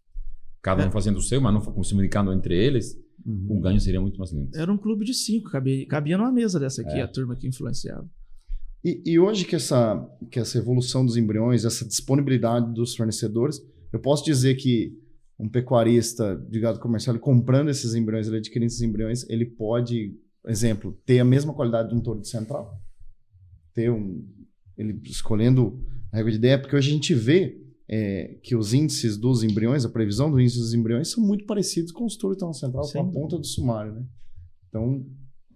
Cada um fazendo o seu, mas não se comunicando entre eles, o ganho seria muito mais lento. Era um clube de 5, cabia numa mesa dessa aqui, a turma que influenciava. E hoje que essa evolução dos embriões, essa disponibilidade dos fornecedores, eu posso dizer que um pecuarista de gado comercial, ele comprando esses embriões, ele adquirindo esses embriões, ele pode, exemplo, ter a mesma qualidade de um touro de central? Ele escolhendo a régua de ideia, porque hoje a gente vê que os índices dos embriões, a previsão do índice dos embriões são muito parecidos com os touros que estão na central, com a ponta do sumário, né? Então,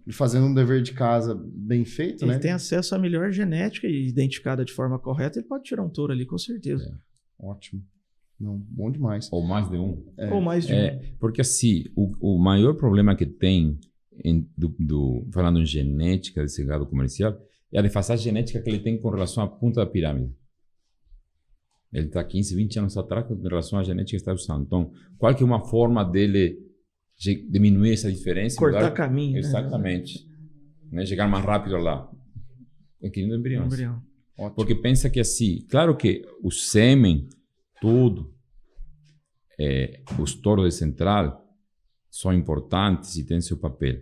ele fazendo um dever de casa bem feito, ele tem acesso à melhor genética e identificada de forma correta, ele pode tirar um touro ali, com certeza. Ótimo. Não, bom demais. Ou mais de um. Ou mais de um. Porque assim, o maior problema que tem, falando em genética desse gado comercial, é a defasagem genética que ele tem com relação à ponta da pirâmide. Ele está 15, 20 anos atrás com relação à genética que está usando. Então, qual que é uma forma dele diminuir essa diferença? Cortar caminho. Exatamente. Né? Chegar mais rápido lá. Adquirindo embriões. Porque pensa que assim, claro que o sêmen, tudo, os touros de central são importantes e têm seu papel.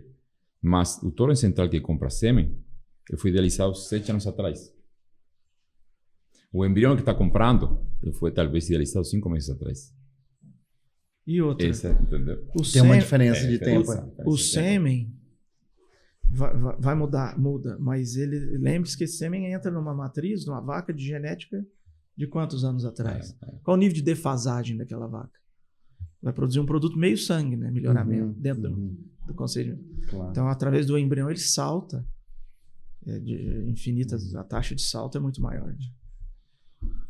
Mas o touro de central que compra sêmen, ele foi idealizado 7 anos atrás. O embrião que está comprando, ele foi talvez idealizado 5 meses atrás. E outra, entendeu? Tem uma diferença de tempo. O sêmen vai mudar, muda, mas lembre-se que esse sêmen entra numa matriz, numa vaca de genética de quantos anos atrás? Qual o nível de defasagem daquela vaca? Vai produzir um produto meio sangue, né? Melhoramento dentro do conceito. Claro. Então, através do embrião, ele salta infinitas, a taxa de salto é muito maior.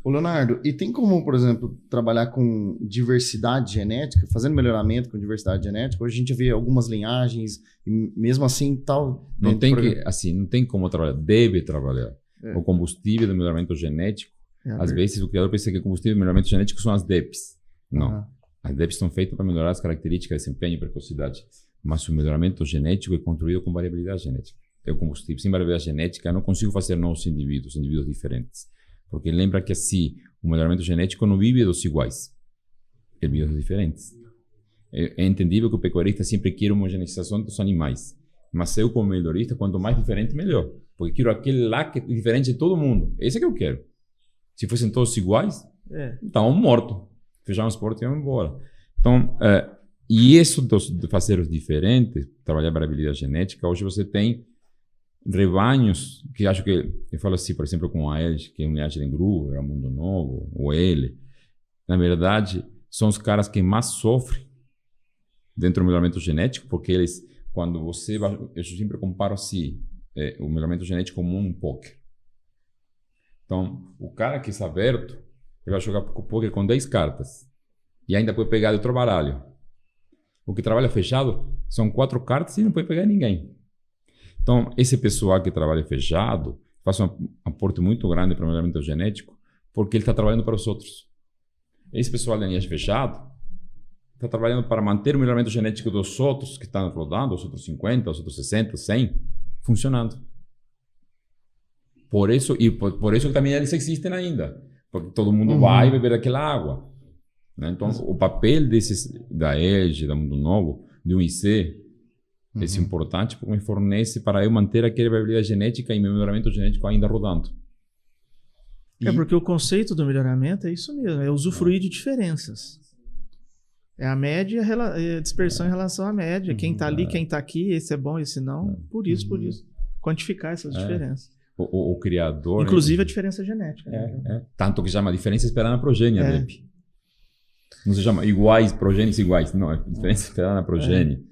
Ô Leonardo, e tem como, por exemplo, trabalhar com diversidade genética, fazendo melhoramento com diversidade genética? Hoje a gente vê algumas linhagens, e mesmo assim tal... Não tem como trabalhar, deve trabalhar. O combustível do melhoramento genético, às vezes o criador pensa que o combustível do melhoramento genético são as DEPs. Não. As DEPs são feitas para melhorar as características de desempenho e precocidade. Mas o melhoramento genético é construído com variabilidade genética. É o combustível. Sem variabilidade genética, eu não consigo fazer novos indivíduos diferentes. Porque lembra que assim, o melhoramento genético não vive dos iguais. Ele vive dos diferentes. É entendível que o pecuarista sempre quer a homogeneização dos animais. Mas eu, como melhorista, quanto mais diferente, melhor. Porque quero aquele lá que é diferente de todo mundo. Esse é que eu quero. Se fossem todos iguais, estavam mortos. Fechamos as portas e íamos embora. Então, e isso de fazer os diferentes, trabalhar a variabilidade genética, hoje você tem rebanhos que acho que, eu falo assim, por exemplo, com a Elge, que é um linhagem de Gruber, a Mundo Novo, o L. Na verdade, são os caras que mais sofrem dentro do melhoramento genético, porque eles, quando você vai, eu sempre comparo assim, o melhoramento genético como um poker. Então, o cara que está aberto, ele vai jogar poker com 10 cartas e ainda pode pegar de outro baralho. O que trabalha fechado são 4 cartas e não pode pegar ninguém. Então, esse pessoal que trabalha fechado faz um aporte muito grande para o melhoramento genético, porque ele está trabalhando para os outros. Esse pessoal de linhagem fechado está trabalhando para manter o melhoramento genético dos outros que estão rodando, os outros 50, os outros 60, 100, funcionando. Por isso que também eles existem ainda, porque todo mundo vai beber daquela água. Né? Então, o papel da ELGE, da Mundo Novo, de um IC, é importante porque me fornece para eu manter aquela viabilidade genética e meu melhoramento genético ainda rodando. Porque o conceito do melhoramento é isso mesmo, é usufruir de diferenças. É a média e a dispersão em relação à média. Quem está ali, quem está aqui, esse é bom, esse não. Por isso. Quantificar essas diferenças. O criador... Inclusive a diferença genética. Tanto que chama diferença esperada na progênie, DEP. Não se chama iguais, progênios iguais. Não, é diferença esperada na progênie.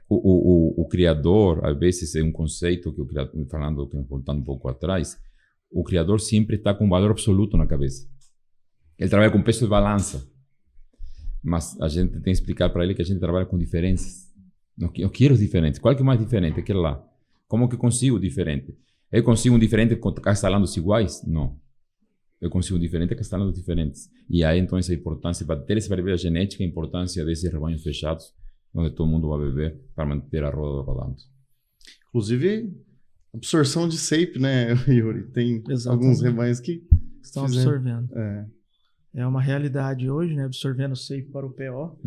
O criador, às vezes, é um conceito que o criador, voltando um pouco atrás, o criador sempre está com valor absoluto na cabeça. Ele trabalha com peso de balança. Mas a gente tem que explicar para ele que a gente trabalha com diferenças. Eu quero diferentes. Qual que é o mais diferente? Aquele lá. Como que eu consigo diferente? Eu consigo um diferente castelando-os iguais? Não. Eu consigo um diferente castelando diferentes. E aí, então, essa importância, para ter essa variabilidade genética, a importância desses rebanhos fechados, onde todo mundo vai beber, para manter a roda rodando. Inclusive, absorção de SAPE, né, Yuri? Tem alguns rebanhos que estão absorvendo. É uma realidade hoje, né? Absorvendo o SAPE para o PO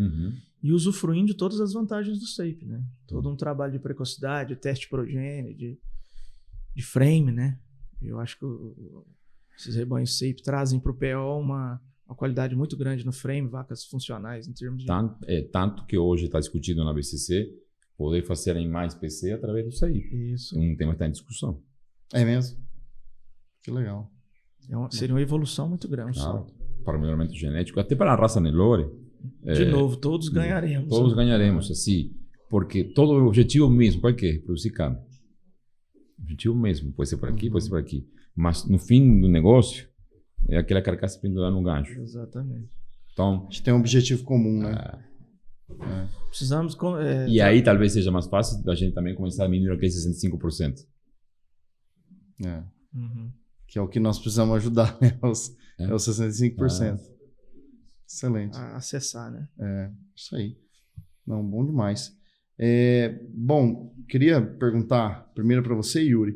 e usufruindo de todas as vantagens do SAPE, né? Todo um trabalho de precocidade, teste progênie, de frame, né? Eu acho que esses rebanhos SAPE trazem para o PO uma qualidade muito grande no frame, vacas funcionais em termos de... Tanto que hoje está discutido na BCC poder fazer em mais PC através do SAPE. Isso. Um tema que está em discussão. É mesmo? Que legal. Seria uma evolução muito grande. Claro. Para o melhoramento genético, até para a raça Nelore. De novo, todos ganharemos. Todos ganharemos, assim, porque todo o objetivo mesmo, qual que é? Produzir carne. O objetivo mesmo, pode ser por aqui, pode ser por aqui. Mas no fim do negócio, é aquela carcaça pendurada no gancho. Exatamente. Então, a gente tem um objetivo comum, né? Precisamos... E aí talvez seja mais fácil da gente também começar a diminuir aqueles 65%. Que é o que nós precisamos ajudar, né? Os 65%. Excelente. A acessar, né? Isso aí. Não, bom demais. Bom, queria perguntar primeiro para você, Yuri,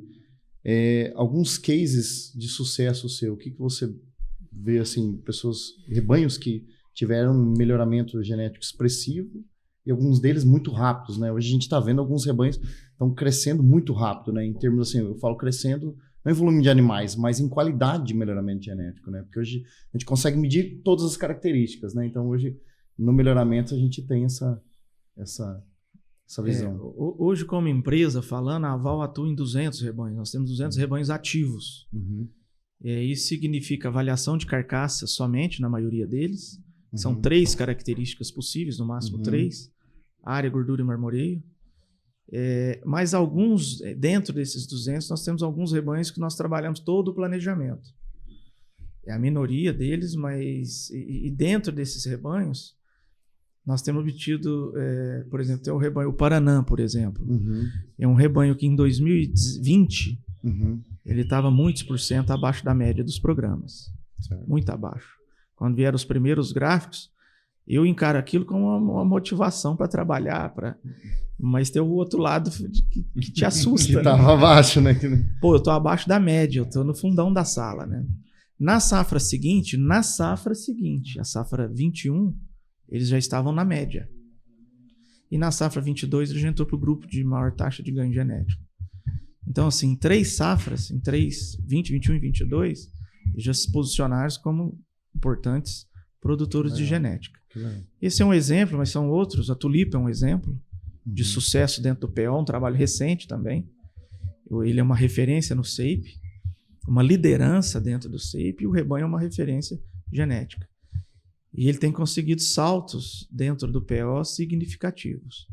alguns cases de sucesso seu. O que você vê, assim, rebanhos que tiveram um melhoramento genético expressivo e alguns deles muito rápidos, né? Hoje a gente está vendo alguns rebanhos que estão crescendo muito rápido, né? Em termos, assim, eu falo crescendo não em volume de animais, mas em qualidade de melhoramento genético, né? Porque hoje a gente consegue medir todas as características, né? Então hoje no melhoramento a gente tem essa visão. Hoje, como empresa, falando, a Aval atua em 200 rebanhos. Nós temos 200 rebanhos ativos. Isso significa avaliação de carcaça somente, na maioria deles. São 3 características possíveis, no máximo 3. Área, gordura e marmoreio. Mas alguns, dentro desses 200, nós temos alguns rebanhos que nós trabalhamos todo o planejamento. É a minoria deles, mas... E dentro desses rebanhos... Nós temos obtido, por exemplo, tem o rebanho, o Paranã, por exemplo. É um rebanho que em 2020 ele estava muitos % abaixo da média dos programas. Certo. Muito abaixo. Quando vieram os primeiros gráficos, eu encaro aquilo como uma motivação para trabalhar, mas tem o outro lado que te assusta. Que estava abaixo, né? Pô, eu estou abaixo da média, eu estou no fundão da sala, né? Na safra seguinte, a safra 21, eles já estavam na média. E na safra 22, ele já entrou para o grupo de maior taxa de ganho genético. Então, assim, em 3 safras, 20, 21 e 22, eles já se posicionaram como importantes produtores de genética. Esse é um exemplo, mas são outros. A Tulipa é um exemplo de sucesso dentro do PO, um trabalho recente também. Ele é uma referência no SAPE, uma liderança dentro do SAPE, e o rebanho é uma referência genética. E ele tem conseguido saltos dentro do PO significativos.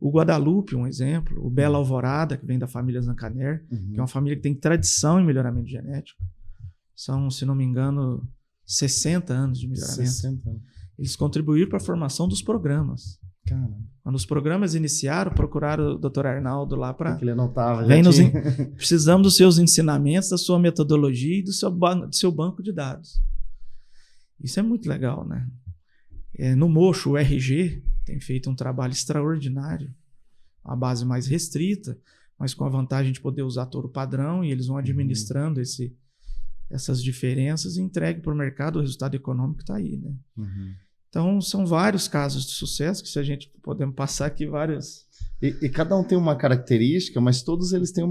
O Guadalupe, um exemplo. O Bela Alvorada, que vem da família Zancaner, que é uma família que tem tradição em melhoramento genético. São, se não me engano, 60 anos de melhoramento. 60 anos. Eles contribuíram para a formação dos programas. Caramba. Quando os programas iniciaram, procuraram o Dr. Arnaldo lá para... Porque ele anotava. Precisamos dos seus ensinamentos, da sua metodologia e do seu banco de dados. Isso é muito legal, né? No Mocho, o RG tem feito um trabalho extraordinário, a base mais restrita, mas com a vantagem de poder usar touro padrão, e eles vão administrando essas diferenças e entregue para o mercado, o resultado econômico está aí, né? Então, são vários casos de sucesso que, se a gente podemos passar aqui vários... E cada um tem uma característica, mas todos eles têm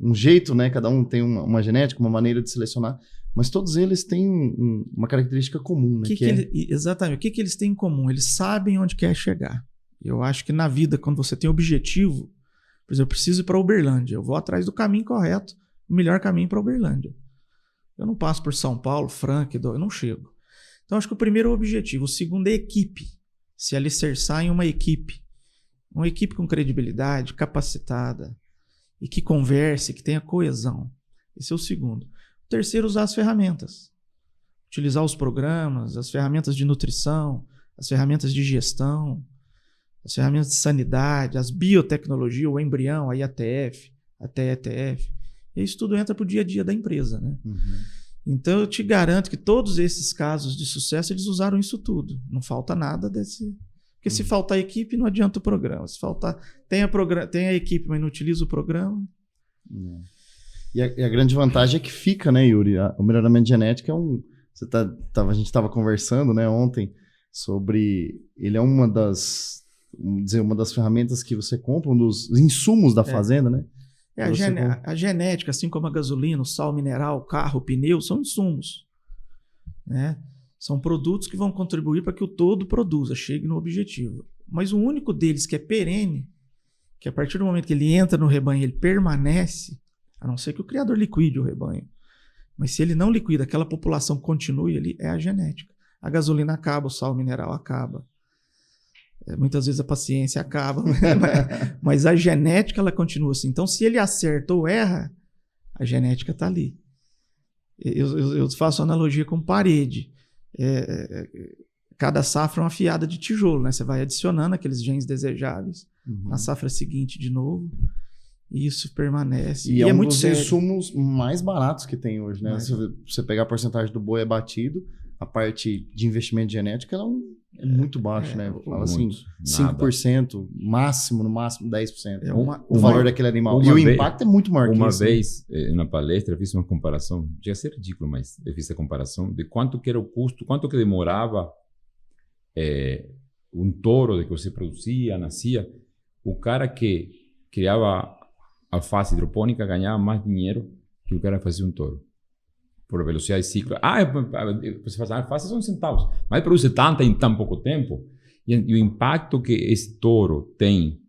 um jeito, né? Cada um tem uma genética, uma maneira de selecionar, mas todos eles têm uma característica comum, né? Exatamente. O que eles têm em comum? Eles sabem onde quer chegar. Eu acho que na vida, quando você tem objetivo, por exemplo, eu preciso ir para Uberlândia, eu vou atrás do caminho correto, o melhor caminho para Uberlândia. Eu não passo por São Paulo, Franca, eu não chego. Então, acho que o primeiro é o objetivo. O segundo é equipe. Se alicerçar em uma equipe. Uma equipe com credibilidade, capacitada, e que converse, que tenha coesão. Esse é o segundo. O terceiro, usar as ferramentas. Utilizar os programas, as ferramentas de nutrição, as ferramentas de gestão, as ferramentas de sanidade, as biotecnologias, o embrião, a IATF, a TETF. E isso tudo entra para o dia a dia da empresa, né? Então, eu te garanto que todos esses casos de sucesso, eles usaram isso tudo. Não falta nada desse... Porque se faltar equipe, não adianta o programa. Se faltar... Tem a equipe, mas não utiliza o programa. E a grande vantagem é que fica, né, Yuri? O melhoramento genético é a gente estava conversando, né, ontem, sobre... Ele é uma das ferramentas que você compra, um dos insumos da fazenda, né? A genética, assim como a gasolina, o sal mineral, o carro, o pneu, são insumos, né? São produtos que vão contribuir para que o todo produza, chegue no objetivo. Mas o único deles que é perene, que a partir do momento que ele entra no rebanho, ele permanece, a não ser que o criador liquide o rebanho. Mas se ele não liquida, aquela população continue ali, é a genética. A gasolina acaba, o sal mineral acaba. Muitas vezes a paciência acaba, mas a genética ela continua assim. Então, se ele acerta ou erra, a genética está ali. Eu faço analogia com parede. Cada safra é uma fiada de tijolo, né? Você vai adicionando aqueles genes desejáveis na safra seguinte de novo, e isso permanece. E é muito dos sério. insumos mais baratos que tem hoje, né? Se você pegar a porcentagem do boi abatido, a parte de investimento genético ela é muito baixo, né? Fala assim, 5%, no máximo 10% do valor daquele animal. E o impacto é muito maior que isso. Uma vez, na palestra, eu fiz uma comparação, chega a ser ridículo, mas eu fiz a comparação de quanto que era o custo, quanto que demorava um touro de que você produzia, nascia. O cara que criava alface hidropônica ganhava mais dinheiro que o cara que fazia um touro. Por velocidade de ciclo. Você faz alface são centavos, mas produz tanta em tão pouco tempo. E o impacto que esse touro tem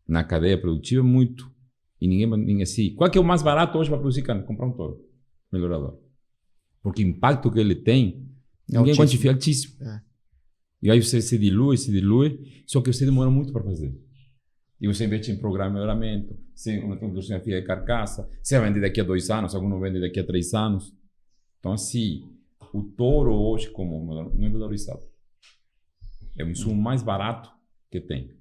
na cadeia produtiva é muito. E ninguém assim. Qual que é o mais barato hoje para produzir carne? Comprar um touro melhorador. Porque o impacto que ele tem, ninguém quantifica, é altíssimo. E aí você se dilui, só que você demora muito para fazer. E você investe em programa de melhoramento, uma tecnologia de carcaça, você vai vender daqui a 2 anos, alguns vende daqui a 3 anos. Então, assim, o touro hoje não é valorizado. É o insumo mais barato que tem.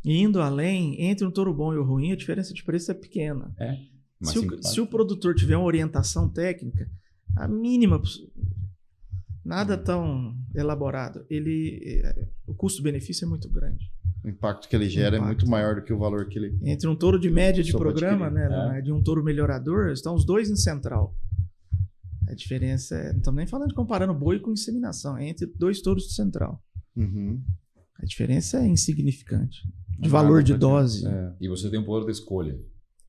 E indo além, entre um touro bom e o ruim, a diferença de preço é pequena. Se o produtor tiver uma orientação técnica, a mínima, nada tão elaborado, o custo-benefício é muito grande. O impacto que ele gera é muito maior do que o valor que ele... Entre um touro de média de programa, né, de um touro melhorador, estão os dois em central. A diferença não estamos nem falando de comparando boi com inseminação, é entre 2 touros de central. A diferença é insignificante. De valor de dose. E você tem um poder de escolha.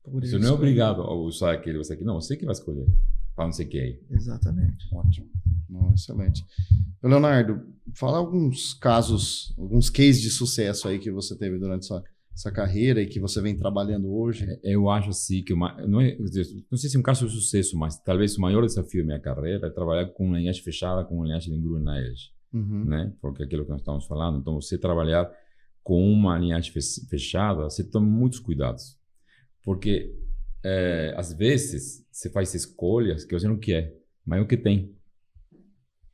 Você não é obrigado a usar aquele, não, você que vai escolher. Para onde você quer ir. Exatamente. Ótimo. Excelente. Leonardo, fala alguns casos, alguns cases de sucesso aí que você teve durante essa carreira e que você vem trabalhando hoje. Eu acho assim que não sei se é um caso de sucesso, mas talvez o maior desafio da minha carreira é trabalhar com uma linhagem fechada, com uma linhagem de engrudo na elge, né? Porque é aquilo que nós estamos falando. Então, você trabalhar com uma linhagem fechada, você toma muitos cuidados, porque às vezes você faz escolhas que você não quer, mas é o que tem.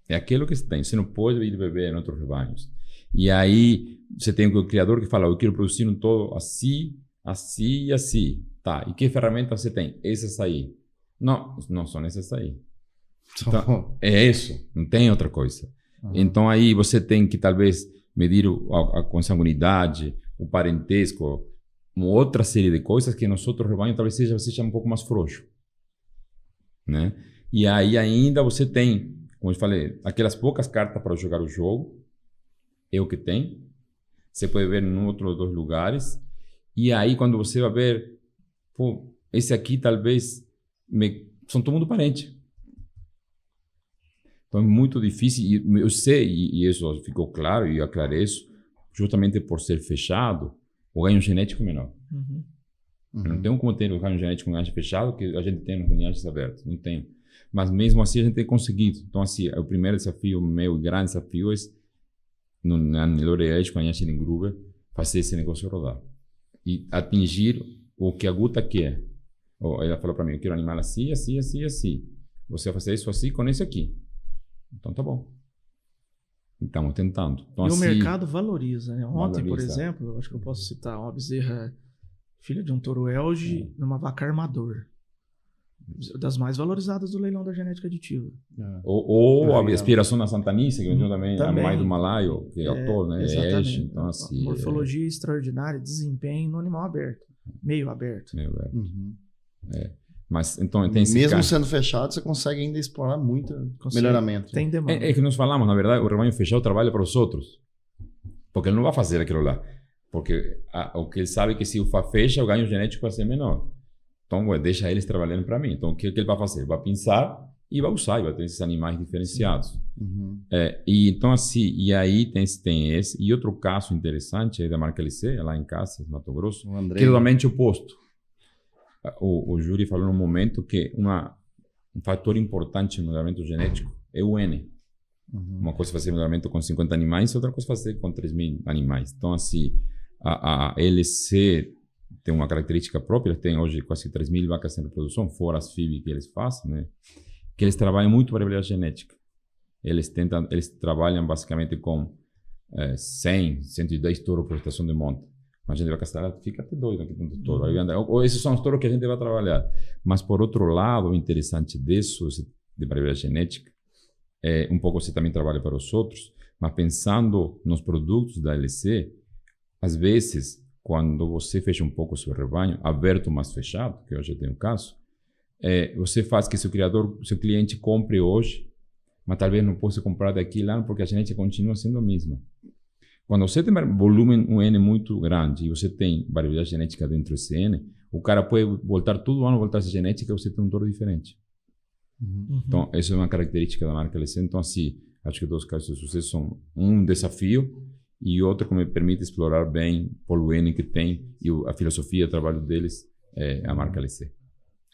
É aquilo que você tem. Você não pode ir beber em outros rebanhos. E aí você tem o criador que fala, eu quero produzir um todo assim, assim e assim. Tá, e que ferramenta você tem? Essas aí. Não, não são essas aí. Então, é isso, não tem outra coisa. Então aí você tem que talvez medir a consanguinidade, o parentesco, uma outra série de coisas que nós outros rebanhos talvez seja um pouco mais frouxo, né? E aí ainda você tem, como eu falei, aquelas poucas cartas para jogar o jogo, é o que tem. Você pode ver em outros 2 lugares. E aí quando você vai ver, pô, esse aqui talvez são todo mundo parente. Então é muito difícil, e eu sei, e isso ficou claro, e eu aclareço, justamente por ser fechado, o ganho genético é menor. Não tem como ter o ganho genético com ganho fechado que a gente tem no linhagens abertas, não tem. Mas mesmo assim a gente tem conseguido. Então assim, o primeiro desafio, meu grande desafio é, na L'Oréal, com a Yashin Gruber, fazer esse negócio rodar. E atingir o que a Guta quer. Ela falou para mim, eu quero animal assim, assim, assim, assim. Você vai fazer isso assim com esse aqui. Então tá bom. Estamos tentando. Então, e assim, o mercado valoriza, né? Ontem, valoriza. por exemplo, acho que eu posso citar uma bezerra filha de um touro Elge numa vaca armador. Das mais valorizadas do leilão da genética aditiva. Ou a aspiração na Santanice, que vendeu também animais do Malaio, que é autor, né? Exatamente. Então, assim, morfologia extraordinária, desempenho no animal aberto. Meio aberto. Mas então tem esse mesmo sendo fechado, você consegue ainda explorar muito melhoramento. Tem demanda. É que nós falamos, na verdade, o rebanho fechado trabalha para os outros. Porque ele não vai fazer aquilo lá. Porque o que ele sabe é que se o fecha, o ganho genético vai ser menor. Então, deixa eles trabalhando para mim. Então, o que ele vai fazer? Ele vai pensar e vai usar, e vai ter esses animais diferenciados. E então, assim, e aí tem esse. E outro caso interessante é da marca LC, lá em Cáceres, Mato Grosso, que é totalmente oposto. O Júri falou no momento que um fator importante no melhoramento genético é o N. Uma coisa é fazer melhoramento com 50 animais, outra coisa é fazer com 3.000 animais. Então, assim, a LC tem uma característica própria, tem hoje quase 3.000 vacas em reprodução, fora as FIV que eles fazem, né? Que eles trabalham muito variabilidade genética. Eles trabalham basicamente com 100, 110 touros por estação de monta. A gente vai castrar, fica até doido aqui tanto touro. Ou esses são os touros que a gente vai trabalhar. Mas, por outro lado, o interessante disso, de variabilidade genética, é um pouco você também trabalha para os outros, mas pensando nos produtos da LC, às vezes, quando você fecha um pouco o seu rebanho, aberto mais fechado, que hoje tem um caso, você faz que seu cliente compre hoje, mas talvez não possa comprar daqui lá, porque a genética continua sendo a mesma. Quando você tem volume, um N muito grande, e você tem variabilidade genética dentro desse N, o cara pode voltar todo ano, voltar essa genética, e você tem um touro diferente. Então, essa é uma característica da marca LC. Então, assim, acho que 2 casos de sucesso são um desafio e outro que me permite explorar bem o N que tem e a filosofia, o trabalho deles, é a marca LC.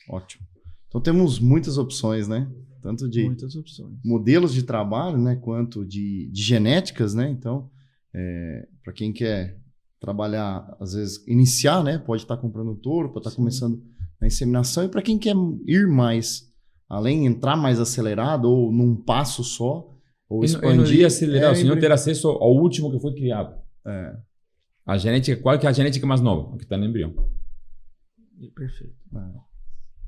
Ótimo. Então, temos muitas opções, né? Tanto de modelos de trabalho, né? Quanto de genéticas, né? Então, para quem quer trabalhar, às vezes, iniciar, né? Pode estar comprando um touro, pode estar começando na inseminação. E para quem quer ir mais além, entrar mais acelerado ou num passo só, ou expandir. Eu não ia acelerar, senão ter acesso ao último que foi criado. A genética, qual que é a genética mais nova? A que está no embrião. Perfeito.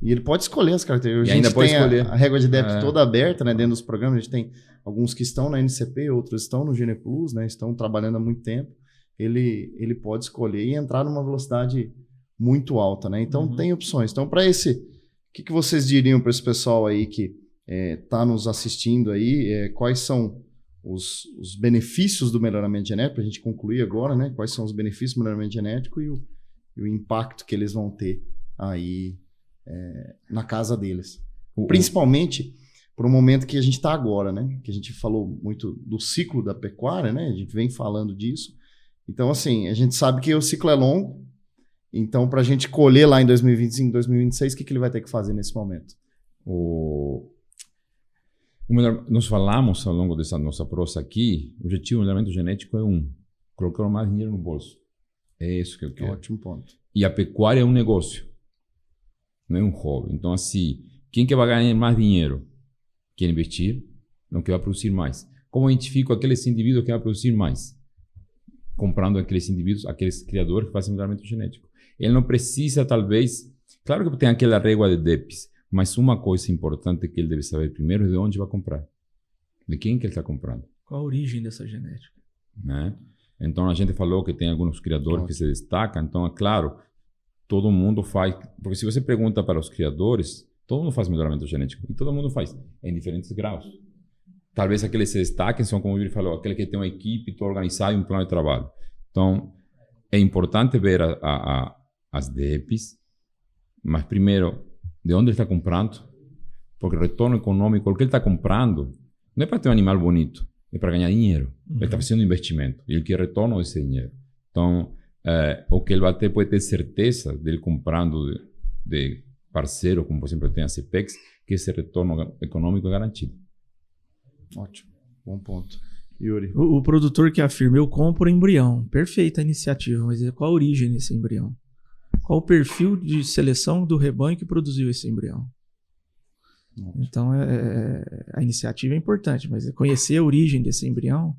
E ele pode escolher as características. E ainda pode escolher. A régua de débito toda aberta, né, dentro dos programas. A gente tem alguns que estão na NCP, outros estão no Gene Plus, né, estão trabalhando há muito tempo. Ele pode escolher e entrar numa velocidade muito alta, né? Então tem opções. Então, para esse, o que vocês diriam para esse pessoal aí que está nos assistindo aí? Quais são os benefícios do melhoramento genético? Para a gente concluir agora, né? Quais são os benefícios do melhoramento genético e o impacto que eles vão ter aí na casa deles. Principalmente para o momento que a gente está agora, né? Que a gente falou muito do ciclo da pecuária, né? A gente vem falando disso. Então, assim, a gente sabe que o ciclo é longo. Então, para a gente colher lá em 2025, 2026, o que ele vai ter que fazer nesse momento? Nós falamos ao longo dessa nossa prosa aqui, o objetivo do melhoramento genético é colocar mais dinheiro no bolso. É isso que eu quero. Ótimo ponto. E a pecuária é um negócio, não é um hobby. Então, assim, quem que vai ganhar mais dinheiro? Quem investir, não que vai produzir mais. Como eu identifico aqueles indivíduos que vão produzir mais? comprando aqueles indivíduos, aqueles criadores que fazem melhoramento genético. Ele não precisa, talvez... Claro que tem aquela régua de DEPs, mas uma coisa importante que ele deve saber primeiro é de onde vai comprar. De quem que ele está comprando. Qual a origem dessa genética? Né? Então, a gente falou que tem alguns criadores que se destacam. Então, é claro, todo mundo faz... Porque se você pergunta para os criadores, todo mundo faz melhoramento genético. E todo mundo faz, em diferentes graus. Talvez aqueles que se destaquem são, como o Yuri falou, aquele que tem uma equipe, todo organizado e um plano de trabalho. Então, é importante ver as DEPs, mas primeiro, de onde ele está comprando? Porque o retorno econômico, o que ele está comprando, não é para ter um animal bonito, é para ganhar dinheiro. Ele está fazendo um investimento e ele quer retorno desse dinheiro. Então, o que ele vai ter, pode ter certeza dele comprando de parceiro, como por exemplo tem a CPEX, que esse retorno econômico é garantido. Ótimo, bom ponto. Yuri. O produtor que afirma, eu compro embrião. Perfeita a iniciativa, mas qual a origem desse embrião? Qual o perfil de seleção do rebanho que produziu esse embrião? Ótimo. Então, a iniciativa é importante, mas conhecer a origem desse embrião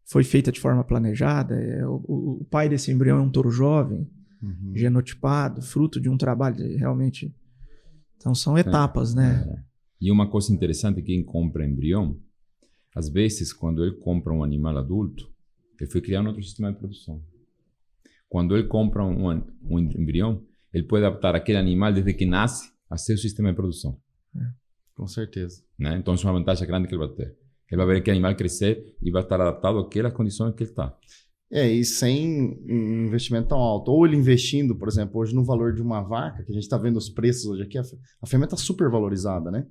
foi feita de forma planejada. O pai desse embrião é um touro jovem, genotipado, fruto de um trabalho realmente... Então, são etapas, né? E uma coisa interessante, quem compra embrião, às vezes, quando ele compra um animal adulto, ele foi criar um outro sistema de produção. Quando ele compra um embrião, ele pode adaptar aquele animal desde que nasce a seu sistema de produção. Com certeza. Né? Então, isso é uma vantagem grande que ele vai ter. Ele vai ver aquele animal crescer e vai estar adaptado àquelas condições que ele está. E sem um investimento tão alto. Ou ele investindo, por exemplo, hoje no valor de uma vaca, que a gente está vendo os preços hoje aqui, a fêmea está super valorizada, né?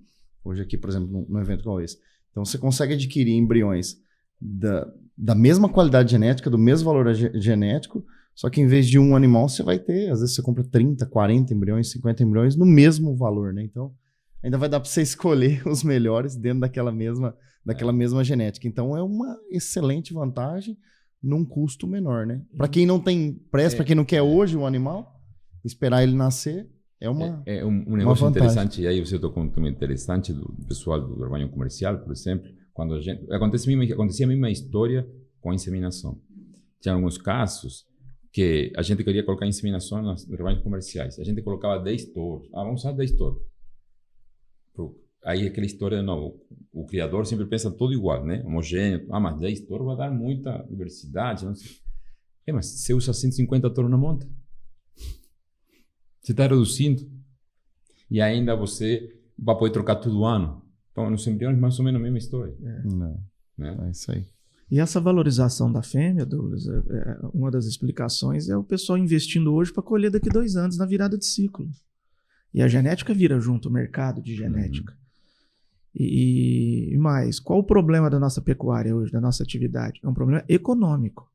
Hoje aqui, por exemplo, num evento como esse. Então, você consegue adquirir embriões da mesma qualidade genética, do mesmo valor genético, só que em vez de um animal, você vai ter, às vezes você compra 30, 40 embriões, 50 embriões no mesmo valor, né? Então, ainda vai dar para você escolher os melhores dentro daquela mesma genética. Então, é uma excelente vantagem num custo menor, né? Para quem não tem pressa, para quem não quer hoje o animal, esperar ele nascer, é um negócio interessante, e aí você tocou um tema interessante do pessoal do rebanho comercial, por exemplo, quando acontecia a mesma história com a inseminação. Tinha alguns casos que a gente queria colocar inseminação nos rebanhos comerciais. A gente colocava 10 touros. Vamos usar 10 touros. Aí aquela história, não, o criador sempre pensa tudo igual, né? Homogêneo. Mas 10 touros vai dar muita diversidade. Não sei. Mas você usa 150 touros na monta. Você está reduzindo. E ainda você vai poder trocar todo ano. Então, nos embriões, mais ou menos a mesma história. É isso aí. E essa valorização da fêmea, Douglas, uma das explicações é o pessoal investindo hoje para colher daqui 2 anos na virada de ciclo. E a genética vira junto, o mercado de genética. E mais, qual o problema da nossa pecuária hoje, da nossa atividade? É um problema econômico.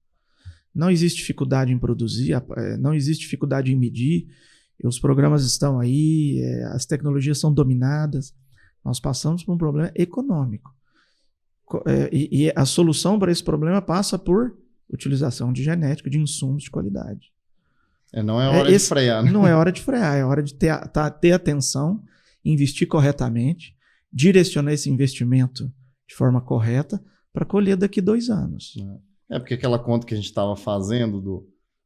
Não existe dificuldade em produzir, não existe dificuldade em medir. Os programas estão aí, as tecnologias são dominadas. Nós passamos por um problema econômico. E a solução para esse problema passa por utilização de genética, de insumos de qualidade. Não é hora de frear, né? Não é hora de frear, é hora de ter atenção, investir corretamente, direcionar esse investimento de forma correta para colher daqui 2 anos. Porque aquela conta que a gente estava fazendo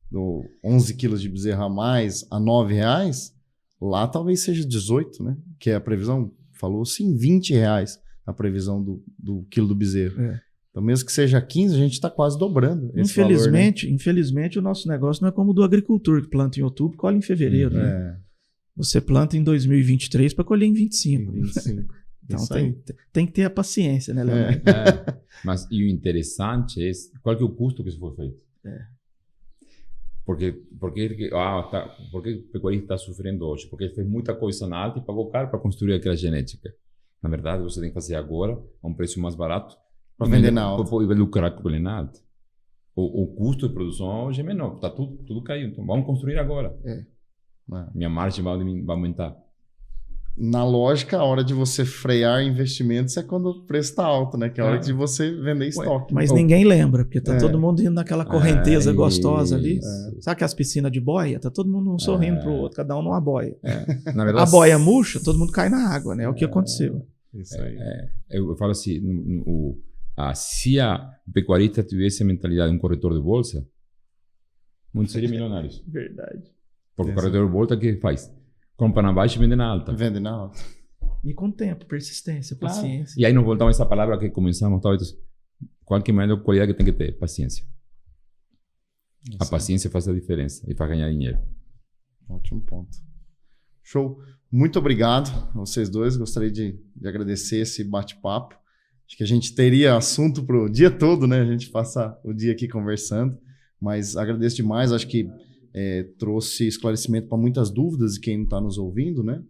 do 11 quilos de bezerra a mais a R$9, lá talvez seja 18, né? Que é a previsão, falou sim, R$20 a previsão do quilo do bezerro. Então, mesmo que seja 15, a gente está quase dobrando esse valor, né? Infelizmente, o nosso negócio não é como o do agricultor, que planta em outubro e colhe em fevereiro. Né? Você planta em 2023 para colher em 25. Então, tem que ter a paciência, né, Leonardo? Mas e o interessante é qual que é o custo que isso foi feito. Por que o pecuarista está sofrendo hoje? Porque ele fez muita coisa na alta e pagou caro para construir aquela genética. Na verdade, você tem que fazer agora a um preço mais barato para vender na alta. Para lucrar com ele na alta. O custo de produção hoje é menor, está tudo caindo. Então, vamos construir agora. Minha margem vai aumentar. Na lógica, a hora de você frear investimentos é quando o preço está alto, né? Que é a hora de você vender estoque. Mas ninguém lembra, porque tá todo mundo indo naquela correnteza gostosa ali. Sabe que as piscinas de boia? Tá todo mundo um sorrindo pro outro, cada um numa boia. Na verdade, a boia murcha, todo mundo cai na água, né? É o que aconteceu. Isso aí. Eu falo assim, se a pecuarista tivesse a mentalidade de um corretor de bolsa, muitos seriam milionários. Verdade. Porque o corretor de bolsa, o que faz? Compra na baixa e vende na alta. Vende na alta. E com tempo, persistência, paciência. E aí nós voltamos a essa palavra que começamos, talvez, qual que é a melhor qualidade que tem que ter? Paciência. A paciência faz a diferença e faz ganhar dinheiro. Ótimo ponto. Show. Muito obrigado a vocês dois. Gostaria de agradecer esse bate-papo. Acho que a gente teria assunto para o dia todo, né? A gente passa o dia aqui conversando, mas agradeço demais. Acho que trouxe esclarecimento para muitas dúvidas de quem está nos ouvindo, né?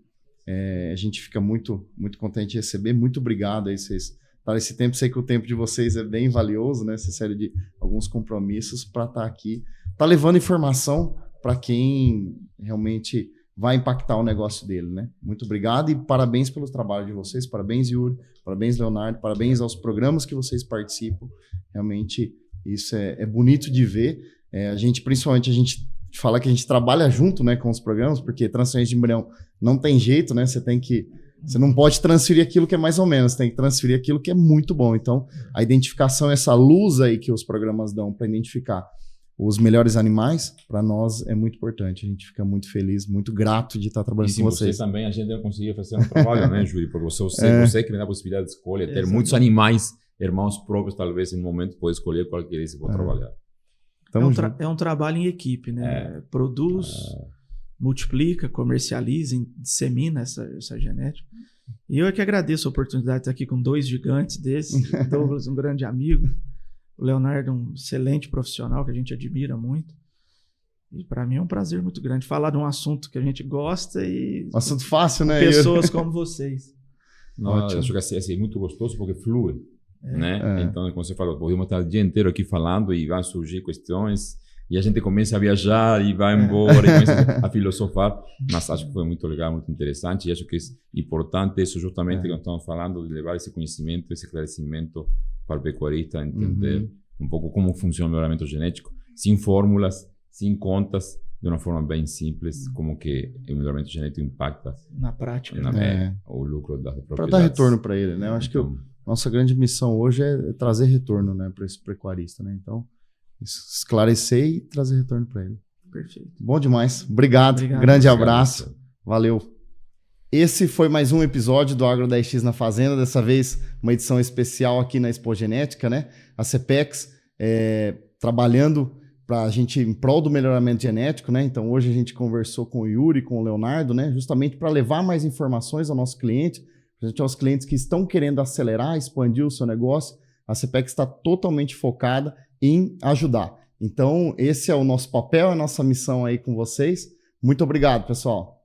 A gente fica muito, muito contente de receber. Muito obrigado aí, vocês. Para esse tempo, sei que o tempo de vocês é bem valioso, né? Vocês saíram de alguns compromissos para estar aqui. Tá levando informação para quem realmente vai impactar o negócio dele, né? Muito obrigado e parabéns pelo trabalho de vocês. Parabéns, Yuri. Parabéns, Leonardo. Parabéns aos programas que vocês participam. Realmente, isso é bonito de ver. Principalmente, a gente fala que a gente trabalha junto, né, com os programas, porque transferência de embrião não tem jeito, né? Você não pode transferir aquilo que é mais ou menos, tem que transferir aquilo que é muito bom. Então, a identificação, essa luz aí que os programas dão para identificar os melhores animais, para nós é muito importante. A gente fica muito feliz, muito grato de estar trabalhando com vocês. E você também, a gente não conseguia fazer um trabalho, né, Júlio? Porque você que me dá a possibilidade de escolha, ter muitos animais, irmãos próprios, talvez, em um momento, pode escolher qual que eles vão trabalhar. É um trabalho em equipe, né? Produz, multiplica, comercializa, dissemina essa genética. E eu é que agradeço a oportunidade de estar aqui com dois gigantes desses. Douglas, um grande amigo. O Leonardo, um excelente profissional que a gente admira muito. E para mim é um prazer muito grande falar de um assunto que a gente gosta e... Um assunto fácil, né? Pessoas como vocês. Não, acho que é muito gostoso porque flui. Né? Então, como você falou, podemos estar o dia inteiro aqui falando e vão surgir questões e a gente começa a viajar e vai embora e começa a filosofar, mas acho que foi muito legal, muito interessante e acho que é importante isso justamente que nós estamos falando, de levar esse conhecimento, esse esclarecimento para o pecuarista entender um pouco como funciona o melhoramento genético, sem fórmulas, sem contas, de uma forma bem simples, como que o melhoramento genético impacta na prática, o lucro da propriedade. Para dar retorno para ele, né? Eu acho que nossa grande missão hoje é trazer retorno, né, para esse pecuarista, né? Então, esclarecer e trazer retorno para ele. Perfeito. Bom demais. Obrigado. Grande abraço. Valeu. Esse foi mais um episódio do Agro 10X na Fazenda, dessa vez uma edição especial aqui na Expo Genética, né? A CEPEX trabalhando para a gente em prol do melhoramento genético, né? Então hoje a gente conversou com o Yuri, com o Leonardo, né? Justamente para levar mais informações ao nosso cliente, aos clientes que estão querendo acelerar, expandir o seu negócio. A CEPEX está totalmente focada em ajudar. Então esse é o nosso papel, a nossa missão aí com vocês. Muito obrigado, pessoal.